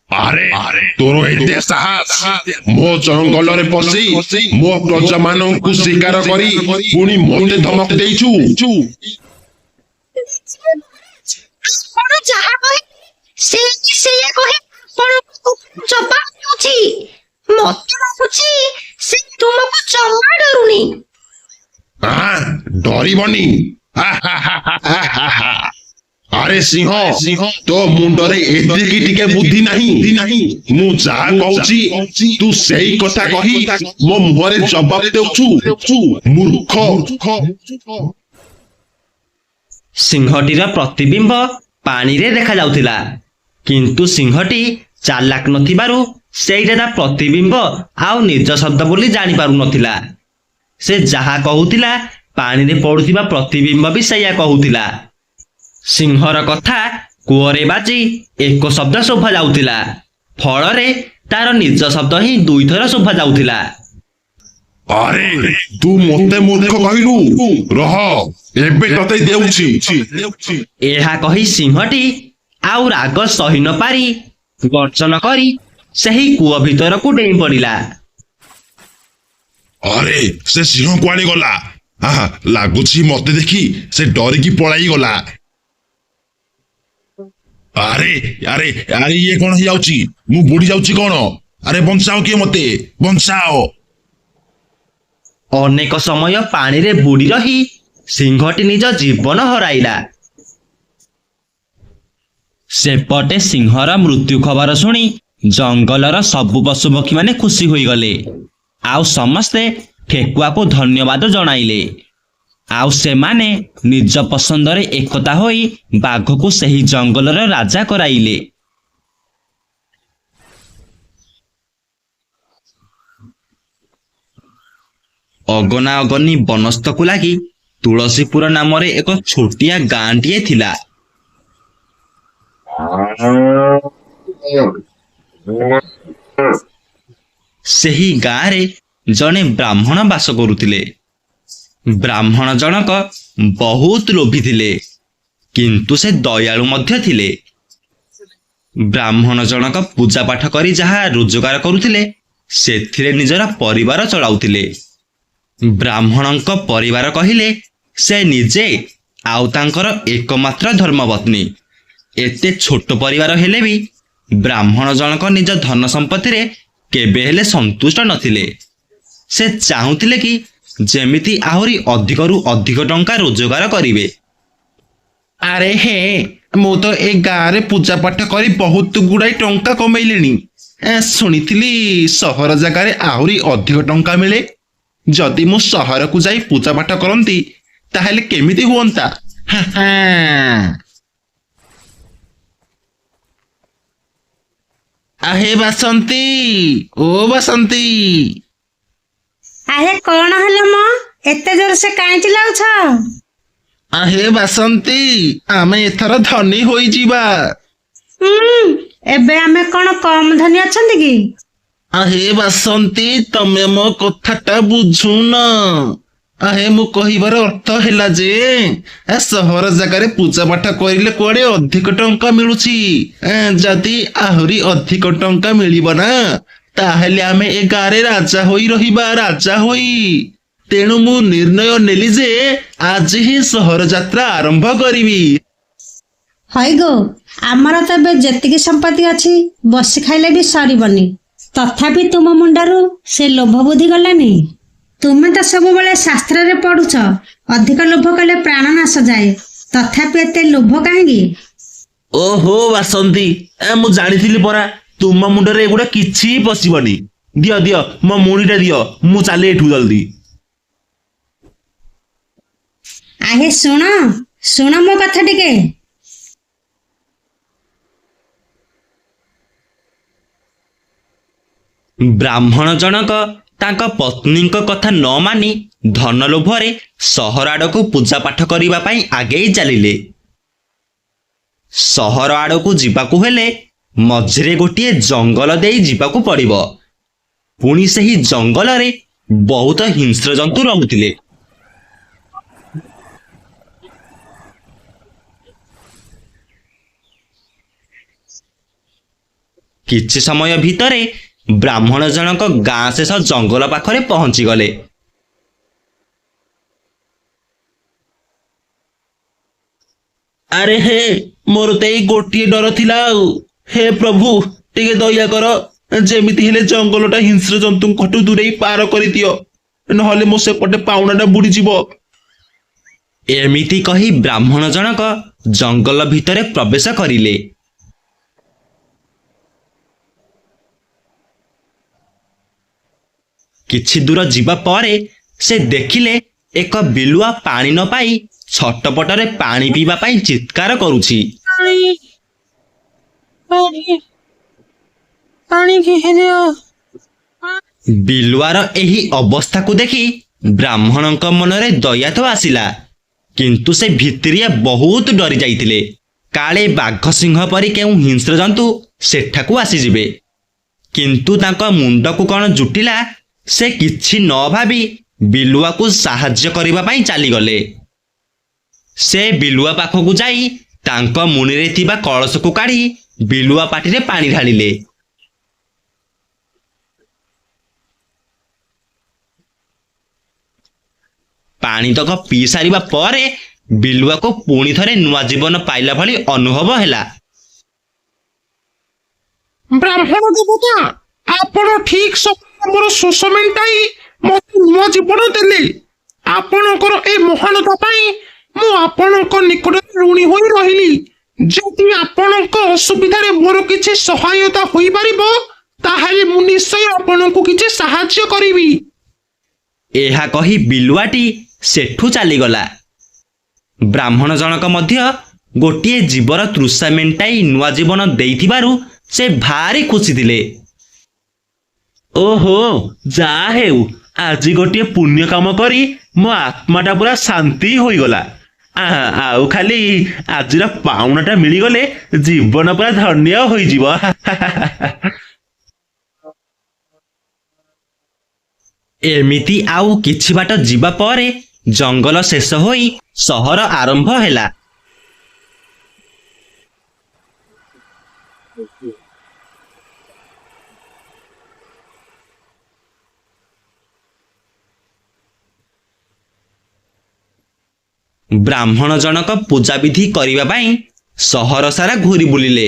ଆରେ ତୋର ଏତେ ସାହସ ମୋ ଜଙ୍ଗଲରେ ପଶି ମୋ ପ୍ରଜାମାନଙ୍କୁ ଶିକାର କରି ପୁଣି ମୋତେ ଧମକ ଦେଇଛୁ। ଆପଣ ଯାହା କହେ ସେ ସେଇଆ କହେ ଆପଣଙ୍କୁ ଜବାବ ଦେଉଛି। ମତେ ଲାଗୁଛି ସେ ତୁମକୁ ଜମା ଡରୁନି। ଡରିବନି? ଆରେ ସିଂହ ତୋ ମୁଣ୍ଡରେ ଏତିକି ଟିକେ ବୁଦ୍ଧି ନାହିଁ? ମୁଁ ଯାହା କହୁଛି ତୁ ସେଇ କଥା କହି ମୋ ମୁହଁରେ ଜବାବ ଦେଉଛୁ ମୂର୍ଖ। ସିଂହଟିର ପ୍ରତିବିମ୍ବ ପାଣିରେ ଦେଖାଯାଉଥିଲା, କିନ୍ତୁ ସିଂହଟି ଚାଲାକ ନଥିବାରୁ ସେଇଟା ତା ପ୍ରତିବିମ୍ବ ଆଉ ନିଜ ଶବ୍ଦ ବୋଲି ଜାଣିପାରୁନଥିଲା। ସେ ଯାହା କହୁଥିଲା ପାଣିରେ ପଡୁଥିବା ପ୍ରତିବିମ୍ବ ବି ସେଇଆ କହୁଥିଲା। ସିଂହର କଥା କୂଅରେ ବାଜି ଏକ ଶବ୍ଦ ଶୋଭା ଯାଉଥିଲା, ଫଳରେ ତାର ନିଜ ଶବ୍ଦ ହିଁ ଦୁଇଥର ଶୋଭା ଯାଉଥିଲା। ଆରେ ତୁ ମୋତେ ମୂର୍ଖ କହିଲୁ? ରହ ଏବେ ତତେ ଦେଉଛି। ଏହା କହି ସିଂହଟି ଆଉ ରାଗ ସହି ନ ପାରି ଗର୍ଜନ କରି ସେହି କୂଅ ଭିତରକୁ ଡେଇଁ ପଡ଼ିଲା। ଆରେ ସେ ସିଂହ କୁଆଡେ ଗଲା? ଲାଗୁଛି ମତେ ଦେଖି ସେ ଡରିକି ପଳାଇ ଗଲା। ଆରେ ଆରେ ଆରେ ଇଏ କଣ ହେଇଯାଉଛି? ମୁଁ ବୁଡି ଯାଉଛି କଣ? ଆରେ ବଞ୍ଚାଅ କିଏ ମତେ, ବଞ୍ଚାଅ। ଅନେକ ସମୟ ପାଣିରେ ବୁଡ଼ି ରହି ସିଂହଟି ନିଜ ଜୀବନ ହରାଇଲା। ସେପଟେ ସିଂହର ମୃତ୍ୟୁ ଖବର ଶୁଣି ଜଙ୍ଗଲର ସବୁ ପଶୁପକ୍ଷୀ ମାନେ ଖୁସି ହୋଇଗଲେ, ଆଉ ସମସ୍ତେ ଠେକୁଆକୁ ଧନ୍ୟବାଦ ଜଣାଇଲେ। ଆଉ ସେମାନେ ନିଜ ପସନ୍ଦରେ ଏକତା ହୋଇ ବାଘକୁ ସେହି ଜଙ୍ଗଲର ରାଜା କରାଇଲେ। ଅଗନା ଅଗନି ବନସ୍ତକୁ ଲାଗି ତୁଳସୀପୁର ନାମରେ ଏକ ଛୋଟିଆ ଗାଁଟିଏ ଥିଲା। ସେହି ଗାଁରେ ଜଣେ ବ୍ରାହ୍ମଣ ବାସ କରୁଥିଲେ। ବ୍ରାହ୍ମଣ ଜଣକ ବହୁତ ଲୋଭୀ ଥିଲେ, କିନ୍ତୁ ସେ ଦୟାଳୁ ମଧ୍ୟ ଥିଲେ। ବ୍ରାହ୍ମଣ ଜଣକ ପୂଜା ପାଠ କରି ଯାହା ରୋଜଗାର କରୁଥିଲେ ସେଥିରେ ନିଜର ପରିବାର ଚଳାଉଥିଲେ। ବ୍ରାହ୍ମଣଙ୍କ ପରିବାର କହିଲେ ସେ ନିଜେ ଆଉ ତାଙ୍କର ଏକମାତ୍ର ଧର୍ମପତ୍ନୀ। ଏତେ ଛୋଟ ପରିବାର ହେଲେ ବି ବ୍ରାହ୍ମଣ ଜଣକ ନିଜ ଧନ ସମ୍ପତ୍ତିରେ କେବେ ହେଲେ ସନ୍ତୁଷ୍ଟ ନଥିଲେ। ସେ ଚାହୁଁଥିଲେ କି ଯେମିତି ଆହୁରି ଅଧିକରୁ ଅଧିକ ଟଙ୍କା ରୋଜଗାର କରିବେ। ଆରେ ହେ, ମୁଁ ତ ଏ ଗାଁରେ ପୂଜା ପାଠ କରି ବହୁତ ଗୁଡ଼ାଏ ଟଙ୍କା କମେଇଲିଣି। ଶୁଣିଥିଲି ସହର ଜାଗାରେ ଆହୁରି ଅଧିକ ଟଙ୍କା ମିଳେ। ଯଦି ମୁଁ ସହରକୁ ଯାଇ ପୂଜା ପାଠ କରନ୍ତି ତାହେଲେ କେମିତି ହୁଅନ୍ତା? ଆହେ ବାସନ୍ତୀ, ଓ ବାସନ୍ତୀ। ଆରେ କଣ ହେଲା ମ? ଏତେ ଜୋର ସେ କାହିଁ ଚିଲ୍ଲାଉଛ? ଆହେ ବାସନ୍ତୀ, ଆମେ ଏଥର ଧନୀ ହୋଇଯିବା। ଏବେ ଆମେ କଣ କମ ଧନୀ ଅଛନ୍ତି କି? ଆହେ ବାସନ୍ତୀ, ତମେ ମୋ କଥାଟା ବୁଝୁନ। ଆହେ ମୁଁ କହିବାର ଅର୍ଥ ହେଲା ଯେ ସହର ଜାଗାରେ ପୂଜା ପାଠ କରିଲେ କୁଆଡେ ଅଧିକ ଟଙ୍କା ମିଳୁଛି। ଯଦି ଆହୁରି ଅଧିକ ଟଙ୍କା ମିଳିବ ନା ତାହେଲେ ଆମେ ଏ ଗାଁରେ ରାଜା ହୋଇ ରହିବା, ରାଜା ହୋଇ। ତେଣୁ ମୁଁ ନିର୍ଣ୍ଣୟ ନେଲି ଯେ ଆଜି ହିଁ ସହର ଯାତ୍ରା ଆରମ୍ଭ କରିବି। ହଇଗୋ, ଆମର ତ ଏବେ ଯେତିକି ସମ୍ପତ୍ତି ଅଛି ବସି ଖାଇଲେ ବି ସରିବନି। ତଥାପି ତୁମ ମୁଣ୍ଡରୁ ସେ ଲୋଭ ବୁଦ୍ଧି ଗଲାନି? ତୁମେ ତ ସବୁବେଳେ ଶାସ୍ତ୍ରରେ ପଢୁଛ ଅଧିକ ଲୋଭ କଲେ ପ୍ରାଣ ନାଶ ଯାଏ। ତଥାପି ଏତେ ଲୋଭ କାହିଁକି? ଓହୋ ବାସନ୍ତୀ, ମୁଁ ଜାଣିଥିଲି ପରା ତୁମ ମୁଣ୍ଡରେ ଏଗୁଡା କିଛି ପଶିବନି। ଦିଅ ଦିଅ ମୋ ମୁଣିଟା ଦିଅ, ମୁଁ ଚାଲେ ଏଠୁ ଜଲ୍ଦି। ଆହେ ଶୁଣ ଶୁଣ ମୋ କଥା ଟିକେ। ବ୍ରାହ୍ମଣ ଜଣକ ତାଙ୍କ ପତ୍ନୀଙ୍କ କଥା ନ ମାନି ଧନ ଲୋଭରେ ସହର ଆଡକୁ ପୂଜା ପାଠ କରିବା ପାଇଁ ଆଗେଇ ଚାଲିଲେ। ସହର ଆଡକୁ ଯିବାକୁ ହେଲେ ମଝିରେ ଗୋଟିଏ ଜଙ୍ଗଲ ଦେଇ ଯିବାକୁ ପଡିବ। ପୁଣି ସେହି ଜଙ୍ଗଲରେ ବହୁତ ହିଂସ୍ର ଜନ୍ତୁ ରହୁଥିଲେ। କିଛି ସମୟ ଭିତରେ ବ୍ରାହ୍ମଣ ଜଣକ ଗାଁ ଶେଷ ଜଙ୍ଗଲ ପାଖରେ ପହଞ୍ଚିଗଲେ। ଆରେ ହେ, ମୋର ତ ଏଇ ଗୋଟିଏ ଡର ଥିଲା ଆଉ। ହେ ପ୍ରଭୁ, ଟିକେ ଦୟା କର, ଯେମିତି ହେଲେ ଜଙ୍ଗଲଟା ହିଂସ୍ର ଜନ୍ତୁଙ୍କଠୁ ଦୂରେଇ ପାର କରିଦିଅ, ନହେଲେ ମୋ ସେପଟେ ପାଉଣାଟା ବୁଡ଼ିଯିବ। ଏମିତି କହି ବ୍ରାହ୍ମଣ ଜଣକ ଜଙ୍ଗଲ ଭିତରେ ପ୍ରବେଶ କରିଲେ। କିଛି ଦୂର ଯିବା ପରେ ସେ ଦେଖିଲେ ଏକ ବିଲୁଆ ପାଣି ନ ପାଇ ଛଟପଟରେ ପାଣି ପିଇବା ପାଇଁ ଚିତ୍କାର କରୁଛି। ବିଲୁଆର ଏହି ଅବସ୍ଥାକୁ ଦେଖି ବ୍ରାହ୍ମଣଙ୍କ ମନରେ ଦୟା ତ ଆସିଲା, କିନ୍ତୁ ସେ ଭିତରିଆ ବହୁତ ଡରି ଯାଇଥିଲେ। କାଳେ ବାଘ ସିଂହ ପରି କେଉଁ ହିଂସ୍ର ଜନ୍ତୁ ସେଠାକୁ ଆସିଯିବେ। କିନ୍ତୁ ତାଙ୍କ ମୁଣ୍ଡକୁ କ'ଣ ଜୁଟିଲା, ସେ କିଛି ନ ଭାବି ବିଲୁଆକୁ ସାହାଯ୍ୟ କରିବା ପାଇଁ ଚାଲିଗଲେ। ସେ ବିଲୁଆ ପାଖକୁ ଯାଇ ତାଙ୍କ ମୁଣିରେ ଥିବା କଳସକୁ କାଢ଼ି ବିଲୁଆ ପାଟିରେ ପାଣି ଢାଳିଲେ। ପାଣିତକ ପିଇ ସାରିବା ପରେ ବିଲୁଆକୁ ପୁଣି ଥରେ ନୂଆ ଜୀବନ ପାଇଲା ଭଳି ଅନୁଭବ ହେଲା। ବ୍ରାହ୍ମଣ ଦେବତା, ଆପଣ ଠିକ ସମୟରେ ମୋର ଶୋଷ ମେଣ୍ଟାଇ ମୋତେ ନୂଆ ଜୀବନ ଦେଲେ। ଆପଣଙ୍କର ଏ ମହାନତା ପାଇଁ ମୁଁ ଆପଣଙ୍କ ନିକଟରେ ଋଣୀ ହୋଇ ରହିଲି। ଯଦି ଆପଣଙ୍କ ଅସୁବିଧାରେ ମୋର କିଛି ସହାୟତା ହୋଇପାରିବ, ତାହେଲେ ମୁଁ ନିଶ୍ଚୟ ଆପଣଙ୍କୁ କିଛି ସାହାଯ୍ୟ କରିବି। ଏହା କହି ବିଲୁଆଟି ସେଠୁ ଚାଲିଗଲା। ବ୍ରାହ୍ମଣ ଜଣକ ମଧ୍ୟ ଗୋଟିଏ ଜୀବର ତୃଷା ମେଣ୍ଟାଇ ନୂଆ ଜୀବନ ଦେଇଥିବାରୁ ସେ ଭାରି ଖୁସି ଥିଲେ। ଓହୋ, ଯାହା ହେଉ, ଆଜି ଗୋଟିଏ ପୁଣ୍ୟ କାମ କରି ମୋ ଆତ୍ମାଟା ପୁରା ଶାନ୍ତି ହୋଇଗଲା। ଆଉ ଖାଲି ଆଜିର ପାଉଣାଟା ମିଳିଗଲେ ଜୀବନ ପୁରା ଧନ୍ୟ ହୋଇଯିବ। ଏମିତି ଆଉ କିଛି ବାଟ ଯିବା ପରେ ଜଙ୍ଗଲ ଶେଷ ହୋଇ ସହର ଆରମ୍ଭ ହେଲା। ବ୍ରାହ୍ମଣ ଜଣକ ପୂଜାବିଧି କରିବା ପାଇଁ ସହର ସାରା ଘୁରି ବୁଲିଲେ।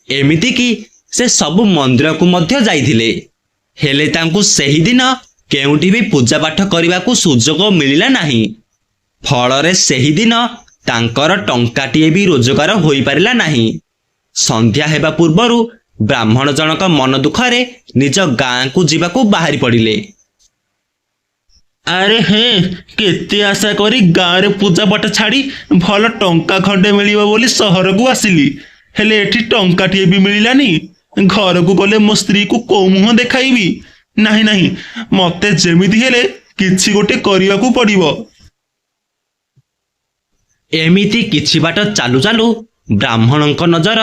ଏମିତିକି ସେ ସବୁ ମନ୍ଦିରକୁ ମଧ୍ୟ ଯାଇଥିଲେ, ହେଲେ ତାଙ୍କୁ ସେହିଦିନ କେଉଁଠି ବି ପୂଜା ପାଠ କରିବାକୁ ସୁଯୋଗ ମିଳିଲା ନାହିଁ। ଫଳରେ ସେହିଦିନ ତାଙ୍କର ଟଙ୍କାଟିଏ ବି ରୋଜଗାର ହୋଇପାରିଲା ନାହିଁ। ସନ୍ଧ୍ୟା ହେବା ପୂର୍ବରୁ ବ୍ରାହ୍ମଣ ଜଣକ ମନ ଦୁଃଖରେ ନିଜ ଗାଁକୁ ଯିବାକୁ ବାହାରି ପଡ଼ିଲେ। ଆରେ ହେ, କେତେ ଆଶା କରି ଗାଁରେ ପୂଜା ପାଠ ଛାଡ଼ି ଭଲ ଟଙ୍କା ଖଣ୍ଡେ ମିଳିବ ବୋଲି ସହରକୁ ଆସିଲି, ହେଲେ ଏଠି ଟଙ୍କାଟିଏ ବି ମିଳିଲାନି। ଘରକୁ ଗଲେ ମୋ ସ୍ତ୍ରୀକୁ କୋଉ ମୁହଁ ଦେଖାଇବି? ନାହିଁ ନାହିଁ, ମତେ ଯେମିତି ହେଲେ କିଛି ଗୋଟେ କରିବାକୁ ପଡ଼ିବ। ଏମିତି କିଛି ବାଟ ଚାଲୁ ଚାଲୁ ବ୍ରାହ୍ମଣଙ୍କ ନଜର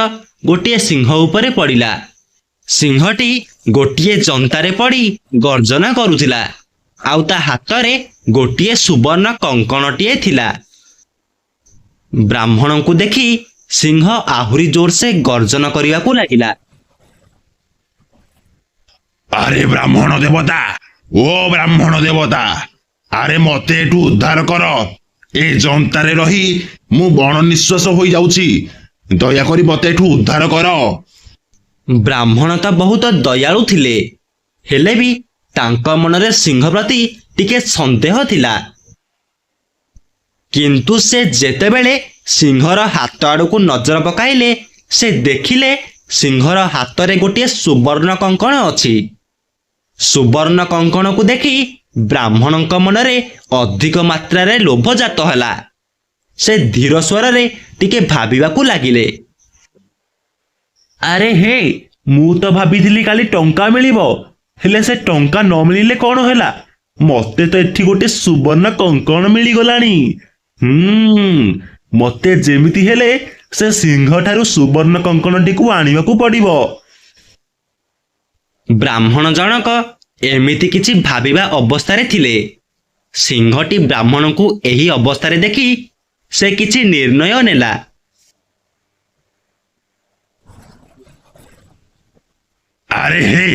ଗୋଟିଏ ସିଂହ ଉପରେ ପଡ଼ିଲା। ସିଂହଟି ଗୋଟିଏ ଜନ୍ତାରେ ପଡ଼ି ଗର୍ଜନା କରୁଥିଲା, ଆଉ ତା ହାତରେ ଗୋଟିଏ ସୁବର୍ଣ୍ଣ କଙ୍କଣଟିଏ ଥିଲା। ବ୍ରାହ୍ମଣଙ୍କୁ ଦେଖି ସିଂହ ଆହୁରି ଜୋରସେ ଗର୍ଜନ କରିବାକୁ ଲାଗିଲା। ଆରେ ବ୍ରାହ୍ମଣ ଦେବତା, ଓ ବ୍ରାହ୍ମଣ ଦେବତା, ଆରେ ମତେ ଏଠୁ ଉଦ୍ଧାର କର। ଏ ଜନ୍ତାରେ ରହି ମୁଁ ବଣ ନିଶ୍ୱାସ ହୋଇଯାଉଛି। ଦୟାକରି ମତେ ଏଠୁ ଉଦ୍ଧାର କର। ବ୍ରାହ୍ମଣ ତ ବହୁତ ଦୟାଳୁ ଥିଲେ, ହେଲେ ବି ତାଙ୍କ ମନରେ ସିଂହ ପ୍ରତି ଟିକେ ସନ୍ଦେହ ଥିଲା। କିନ୍ତୁ ସେ ଯେତେବେଳେ ସିଂହର ହାତ ଆଡ଼କୁ ନଜର ପକାଇଲେ, ସେ ଦେଖିଲେ ସିଂହର ହାତରେ ଗୋଟିଏ ସୁବର୍ଣ୍ଣ କଙ୍କଣ ଅଛି। ସୁବର୍ଣ୍ଣ କଙ୍କଣକୁ ଦେଖି ବ୍ରାହ୍ମଣଙ୍କ ମନରେ ଅଧିକ ମାତ୍ରାରେ ଲୋଭ ଜାତ ହେଲା। ସେ ଧୀର ସ୍ୱରରେ ଟିକେ ଭାବିବାକୁ ଲାଗିଲେ। ଆରେ ହେ, ମୁଁ ତ ଭାବିଥିଲି କାଲି ଟଙ୍କା ମିଳିବ, ହେଲେ ସେ ଟଙ୍କା ନ ମିଳିଲେ କ'ଣ ହେଲା? ମତେ ତ ଏଠି ଗୋଟେ ସୁବର୍ଣ୍ଣ କଙ୍କଣ ମିଳିଗଲାଣି। ମତେ ଯେମିତି ହେଲେ ସେ ସିଂହଠାରୁ ସୁବର୍ଣ୍ଣ କଙ୍କଣଟିକୁ ଆଣିବାକୁ ପଡ଼ିବ। ବ୍ରାହ୍ମଣ ଜଣକ ଏମିତି କିଛି ଭାବିବା ଅବସ୍ଥାରେ ଥିଲେ। ସିଂହଟି ବ୍ରାହ୍ମଣଙ୍କୁ ଏହି ଅବସ୍ଥାରେ ଦେଖି ସେ କିଛି ନିର୍ଣ୍ଣୟ ନେଲା। ଆରେ ହେ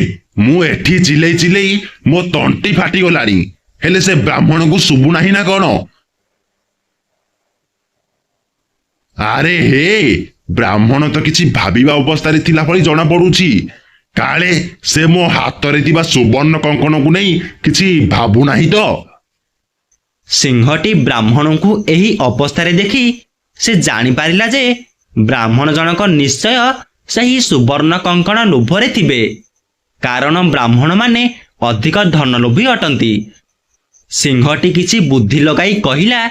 ମୁଁ ଏଠି ଚିଲେଇ ଚିଲେଇ ମୋ ତଣ୍ଟି ଫାଟିଗଲାଣି, ହେଲେ ସେ ବ୍ରାହ୍ମଣକୁ ଶୁଭୁ ନାହିଁ ନା କଣ? ଆରେ ହେ ବ୍ରାହ୍ମଣ ତ କିଛି ଭାବିବା ଅବସ୍ଥାରେ ଥିଲା ଭଳି ଜଣା ପଡୁଛି। କାଳେ ସେ ମୋ ହାତରେ ଥିବା ସୁବର୍ଣ୍ଣ କଙ୍କଣକୁ ନେଇ କିଛି ଭାବୁନାହିଁ ତ? ସିଂହଟି ବ୍ରାହ୍ମଣଙ୍କୁ ଏହି ଅବସ୍ଥାରେ ଦେଖି ସେ ଜାଣିପାରିଲା ଯେ ବ୍ରାହ୍ମଣ ଜଣକ ନିଶ୍ଚୟ ସେହି ସୁବର୍ଣ୍ଣ କଙ୍କଣ ଲୋଭରେ ଥିବେ, କାରଣ ବ୍ରାହ୍ମଣମାନେ ଅଧିକ ଧନଲୋଭୀ ଅଟନ୍ତି। ସିଂହଟି କିଛି ବୁଦ୍ଧି ଲଗାଇ କହିଲା,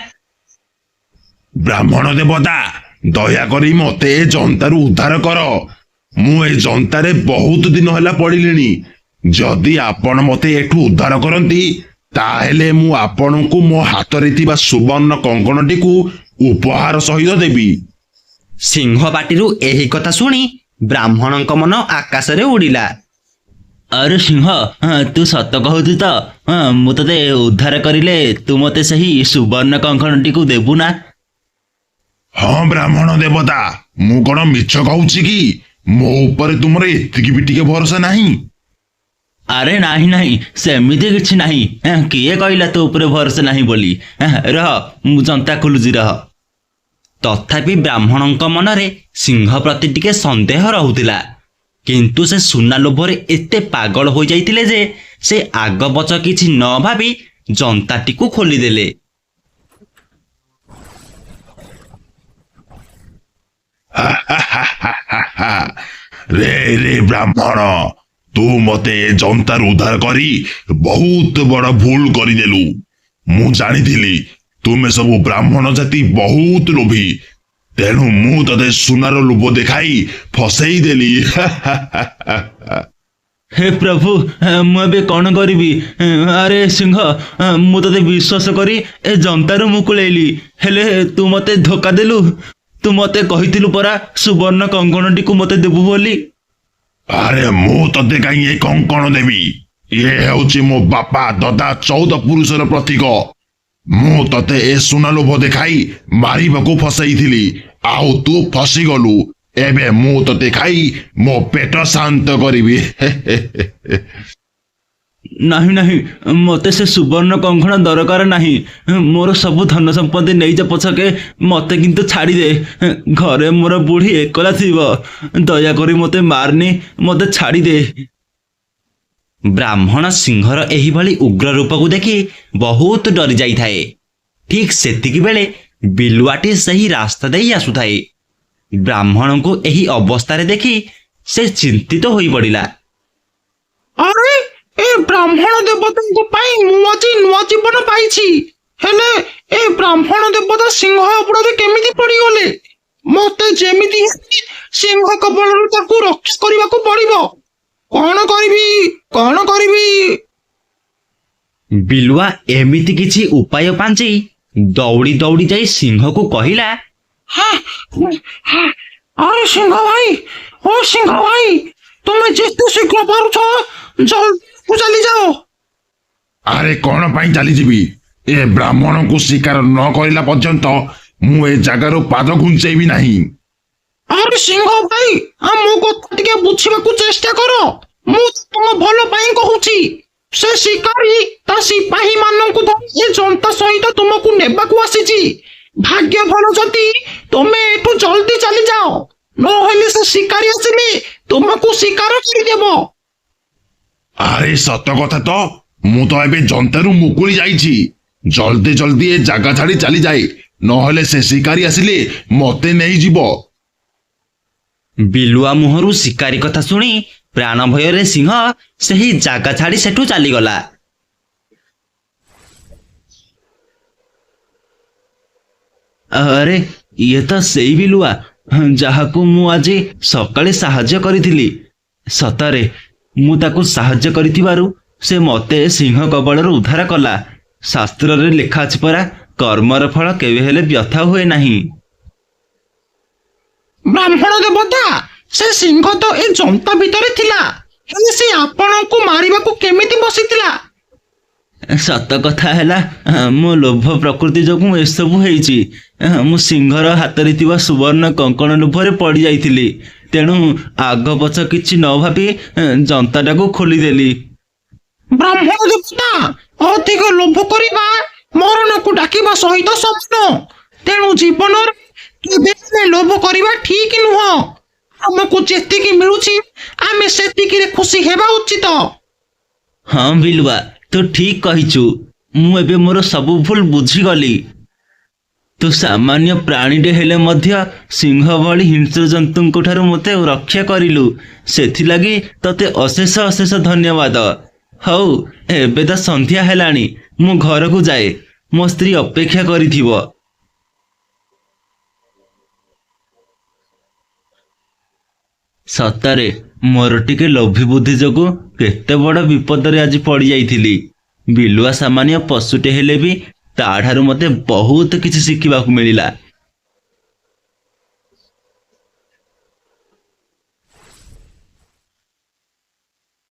ବ୍ରାହ୍ମଣ ଦେବତା, ଦୟାକରି ମତେ ଏ ଜନ୍ତାରୁ ଉଦ୍ଧାର କର। ମୁଁ ଏ ଜନ୍ତାରେ ବହୁତ ଦିନ ହେଲା ପଡ଼ିଲିଣି। ଯଦି ଆପଣ ମତେ ଏଠୁ ଉଦ୍ଧାର କରନ୍ତି ତାହେଲେ ମୁଁ ଆପଣଙ୍କୁ ମୋ ହାତରେ ଥିବା ସୁବର୍ଣ୍ଣ କଙ୍କଣଟିକୁ ଉପହାର ସହିତ ଦେବି। ସିଂହ ପାଟିରୁ ଏହି କଥା ଶୁଣି ବ୍ରାହ୍ମଣଙ୍କ ମନ ଆକାଶରେ ଉଡ଼ିଲା। ଆରେ ସିଂହ, ତୁ ସତ କହୁଛୁ ତ? ମୁଁ ତତେ ଉଦ୍ଧାର କରିଲେ ତୁ ମତେ ସେହି ସୁବର୍ଣ୍ଣ କଙ୍କଣଟିକୁ ଦେବୁ ନା? ହଁ ବ୍ରାହ୍ମଣ ଦେବତା, ମୁଁ କଣ ମିଛ କହୁଛି କି? ମୋ ଉପରେ ତୁମର ଏତିକି ବି ଟିକେ ଭରସା ନାହିଁ? ଆରେ ନାହିଁ ନାହିଁ, ସେମିତି କିଛି ନାହିଁ। କିଏ କହିଲା ତୋ ଉପରେ ଭରସା ନାହିଁ ବୋଲି? ରହ, ମୁଁ ଜନ୍ତା ଖୋଲୁଛି, ରହ। ତଥାପି ବ୍ରାହ୍ମଣଙ୍କ ମନରେ ସିଂହ ପ୍ରତି ଟିକେ ସନ୍ଦେହ ରହୁଥିଲା, କିନ୍ତୁ ସେ ସୁନା ଲୋଭରେ ଏତେ ପାଗଳ ହୋଇଯାଇଥିଲେ ଯେ ସେ ଆଗ ପଛ କିଛି ନ ଭାବି ଜନ୍ତାଟିକୁ ଖୋଲିଦେଲେ। ରେ ରେ ବ୍ରାହ୍ମଣ, ତୁ ମତେ ଏ ଜନ୍ତାରୁ ଉଦ୍ଧାର କରି ବହୁତ ବଡ ଭୁଲ କରିଦେଲୁ। ମୁଁ ଜାଣିଥିଲି ତୁମେ ସବୁ ବ୍ରାହ୍ମଣ ଜାତି ବହୁତ ଲୋଭୀ, ତେଣୁ ମୁଁ ତତେ ସୁନାର ଲୋଭ ଦେଖାଇ ଫସେଇ ଦେଲି। ହେ ପ୍ରଭୁ, ମୁଁ ଏବେ କଣ କରିବି? ଆରେ ସିଂହ, ମୁଁ ତତେ ବିଶ୍ୱାସ କରି ଏ ଜନ୍ତାରୁ ମୁକୁଳେଇଲି, ହେଲେ ତୁ ମତେ ଧୋକା ଦେଲୁ। ତୁ ମତେ କହିଥିଲୁ ପରା ସୁବର୍ଣ୍ଣ କଙ୍କଣଟିକୁ ମତେ ଦେବୁ ବୋଲି। ଆରେ ମୁଁ ତତେ କାହିଁ ଏ କଙ୍କଣ ଦେବି? ଇଏ ହେଉଛି ମୋ ବାପା ଦଦା 14 ପୁରୁଷର ପ୍ରତୀକ। ମୁଁ ତତେ ଏ ସୁନା ଲୋଭ ଦେଖାଇ ମାରିବାକୁ ଫସେଇଥିଲି, ଆଉ ତୁ ଫସିଗଲୁ। ଏବେ ମୁଁ ତତେ ଖାଇ ମୋ ପେଟ ଶାନ୍ତ କରିବି। ନାହିଁ ନାହିଁ, ମତେ ସେ ସୁବର୍ଣ୍ଣ କଙ୍କଣ ଦରକାର ନାହିଁ। ମୋର ସବୁ ଧନ ସମ୍ପତ୍ତି ନେଇଯା ପଛକେ, ମତେ କିନ୍ତୁ ଛାଡ଼ିଦେ। ଘରେ ମୋର ବୁଢ଼ୀ ଏକଲା ଥିବ। ଦୟାକରି ମତେ ମାରନି, ମତେ ଛାଡ଼ିଦେ। ବ୍ରାହ୍ମଣ ସିଂହର ଏହିଭଳି ଉଗ୍ର ରୂପକୁ ଦେଖି ବହୁତ ଡରି ଯାଇଥାଏ। ଠିକ୍ ସେତିକି ବେଳେ ବିଲୁଆଟି ସେହି ରାସ୍ତା ଦେଇ ଆସୁଥାଏ। ବ୍ରାହ୍ମଣଙ୍କୁ ଏହି ଅବସ୍ଥାରେ ଦେଖି ସେ ଚିନ୍ତିତ ହୋଇପଡ଼ିଲା। ଆରେ ଏ ବ୍ରାହ୍ମଣ ଦେବତାଙ୍କ ପାଇଁ ମୁଁ ଆଜି ନୂଆ ଜୀବନ ପାଇଛି, ହେଲେ ଏ ବ୍ରାହ୍ମଣ ଦେବତା ସିଂହ ହାବୁଡ଼ରେ କେମିତି ପଡ଼ିଗଲେ? ମତେ ଯେମିତି ସିଂହ କବଳରୁ ତାକୁ ରକ୍ଷା କରିବାକୁ ପଡ଼ିବ। କଣ କରିବି, କଣ କରିବି? ବିଲୁଆ ଏମିତି କିଛି ଉପାୟ ପାଞ୍ଚି ଦୌଡ଼ି ଦୌଡ଼ି ଯାଇ ସିଂହକୁ କହିଲା, ଆରେ ସିଂହ ଭାଇ, ଓ ସିଂହ ଭାଇ, ତୁମେ ଯେତେ ଶୀଘ୍ର ପାରୁଛ ଜଲ୍ଦି ଚାଲିଯାଅ। ଆରେ କଣ ପାଇଁ ଚାଲିଯିବି? ଏ ବ୍ରାହ୍ମଣକୁ ଶିକାର ନ କରିଲା ପର୍ଯ୍ୟନ୍ତ ମୁଁ ଏ ଜାଗାରୁ ପାଦ ଘୁଞ୍ଚେଇବି ନାହିଁ। ଆରେ ସିଂହ ଭାଇ, ମୋ କଥା ଟିକେ ବୁଝିବାକୁ ଚେଷ୍ଟା କର। ମୁଁ ତୁମ ଭଲ ପାଇଁ କହୁଛି। ସେ ଶିକାରୀ ତା ସିପାହୀ ମାନଙ୍କୁ ଧରି ଏ ଜନ୍ତା ସହିତ ତୁମକୁ ନେବାକୁ ଆସିଛି। ଭାଗ୍ୟ ଭଲ ଯଦି ତୁମେ ଏଠୁ ଜଲ୍ଦି ଚାଲିଯାଅ, ନହେଲେ ସେ ଶିକାରୀ ଆସିଲେ ତୁମକୁ ଶିକାର କରିଦେବ। ଆରେ ସତ କଥା ତ, ମୁଁ ତ ଏବେ ଜନ୍ତାରୁ ମୁକୁଳି ଯାଇଛି। ଜଲ୍ଦି ଜଲ୍ଦି ଏ ଜାଗା ଛାଡି ଚାଲିଯାଏ, ନହେଲେ ସେ ଶିକାରୀ ଆସିଲେ ମତେ ନେଇଯିବ। ବିଲୁଆ ମୁହଁରୁ ଶିକାରୀ କଥା ଶୁଣି ପ୍ରାଣ ଭୟରେ ସିଂହ ସେହି ଜାଗା ଛାଡ଼ି ସେଠୁ ଚାଲିଗଲା। ଆରେ ଇଏ ତ ସେଇ ବିଲୁଆ ଯାହାକୁ ମୁଁ ଆଜି ସକାଳେ ସାହାଯ୍ୟ କରିଥିଲି। ସତରେ ମୁଁ ତାକୁ ସାହାଯ୍ୟ କରିଥିବାରୁ ସେ ମତେ ସିଂହ କବଳରୁ ଉଦ୍ଧାର କଲା। ଶାସ୍ତ୍ରରେ ଲେଖା ଅଛି ପରା, କର୍ମର ଫଳ କେବେ ହେଲେ ବ୍ୟଥା ହୁଏ ନାହିଁ। ବ୍ରାହ୍ମଣ ଦେବତା, ସେ ସିଂହ ତ ଏ ଜନ୍ତା ଭିତରେ ଥିଲା, ହେଲେ ସେ ଆପଣଙ୍କୁ ମାରିବାକୁ କେମିତି ବସିଥିଲା? ସତ କଥା ହେଲା, ମୋ ଲୋଭ ପ୍ରକୃତି ଯୋଗୁଁ ଏସବୁ ହେଇଛି। ମୁଁ ସିଂହର ହାତରେ ଥିବା ସୁବର୍ଣ୍ଣ କଙ୍କଣ ଲୋଭରେ ପଡ଼ି ଯାଇଥିଲି। ତେଣୁ ଆଗ ପଛ କିଛି ନ ଭାବି ଜନ୍ତାଟାକୁ ଖୋଲିଦେଲି। ବ୍ରାହ୍ମଣ ଦେବତା, ଅଧିକ ଲୋଭ କରିବା ମରଣକୁ ଡାକିବା ସହିତ ସମାନ। ତେଣୁ ଜୀବନରେ କେବେ ହେଲେ ଲୋଭ କରିବା ଠିକ ନୁହଁ। ଆମକୁ ଯେତିକି ମିଳୁଛି ଆମେ ସେତିକିରେ ଖୁସି ହେବା ଉଚିତ। ହଁ ବିଲୁଆ, ତୁ ଠିକ କହିଛୁ। ମୁଁ ଏବେ ମୋର ସବୁ ଭୁଲ ବୁଝିଗଲି। ତୁ ସାମାନ୍ୟ ପ୍ରାଣୀଟେ ହେଲେ ମଧ୍ୟ ସିଂହ ଭଳି ହିଂସ୍ର ଜନ୍ତୁଙ୍କ ଠାରୁ ମୋତେ ରକ୍ଷା କରିଲୁ। ସେଥିଲାଗି ତତେ ଅଶେଷ ଅଶେଷ ଧନ୍ୟବାଦ। ହଉ, ଏବେ ତ ସନ୍ଧ୍ୟା ହେଲାଣି, ମୁଁ ଘରକୁ ଯାଏ। ମୋ ସ୍ତ୍ରୀ ଅପେକ୍ଷା କରିଥିବ। ସତରେ ମୋର ଟିକେ ଲୋଭୀ ବୁଦ୍ଧି ଯୋଗୁଁ କେତେ ବଡ଼ ବିପଦରେ ଆଜି ପଡ଼ିଯାଇଥିଲି। ବିଲୁଆ ସାମାନ୍ୟ ପଶୁଟେ ହେଲେ ବି ତାଠାରୁ ମୋତେ ବହୁତ କିଛି ଶିଖିବାକୁ ମିଳିଲା।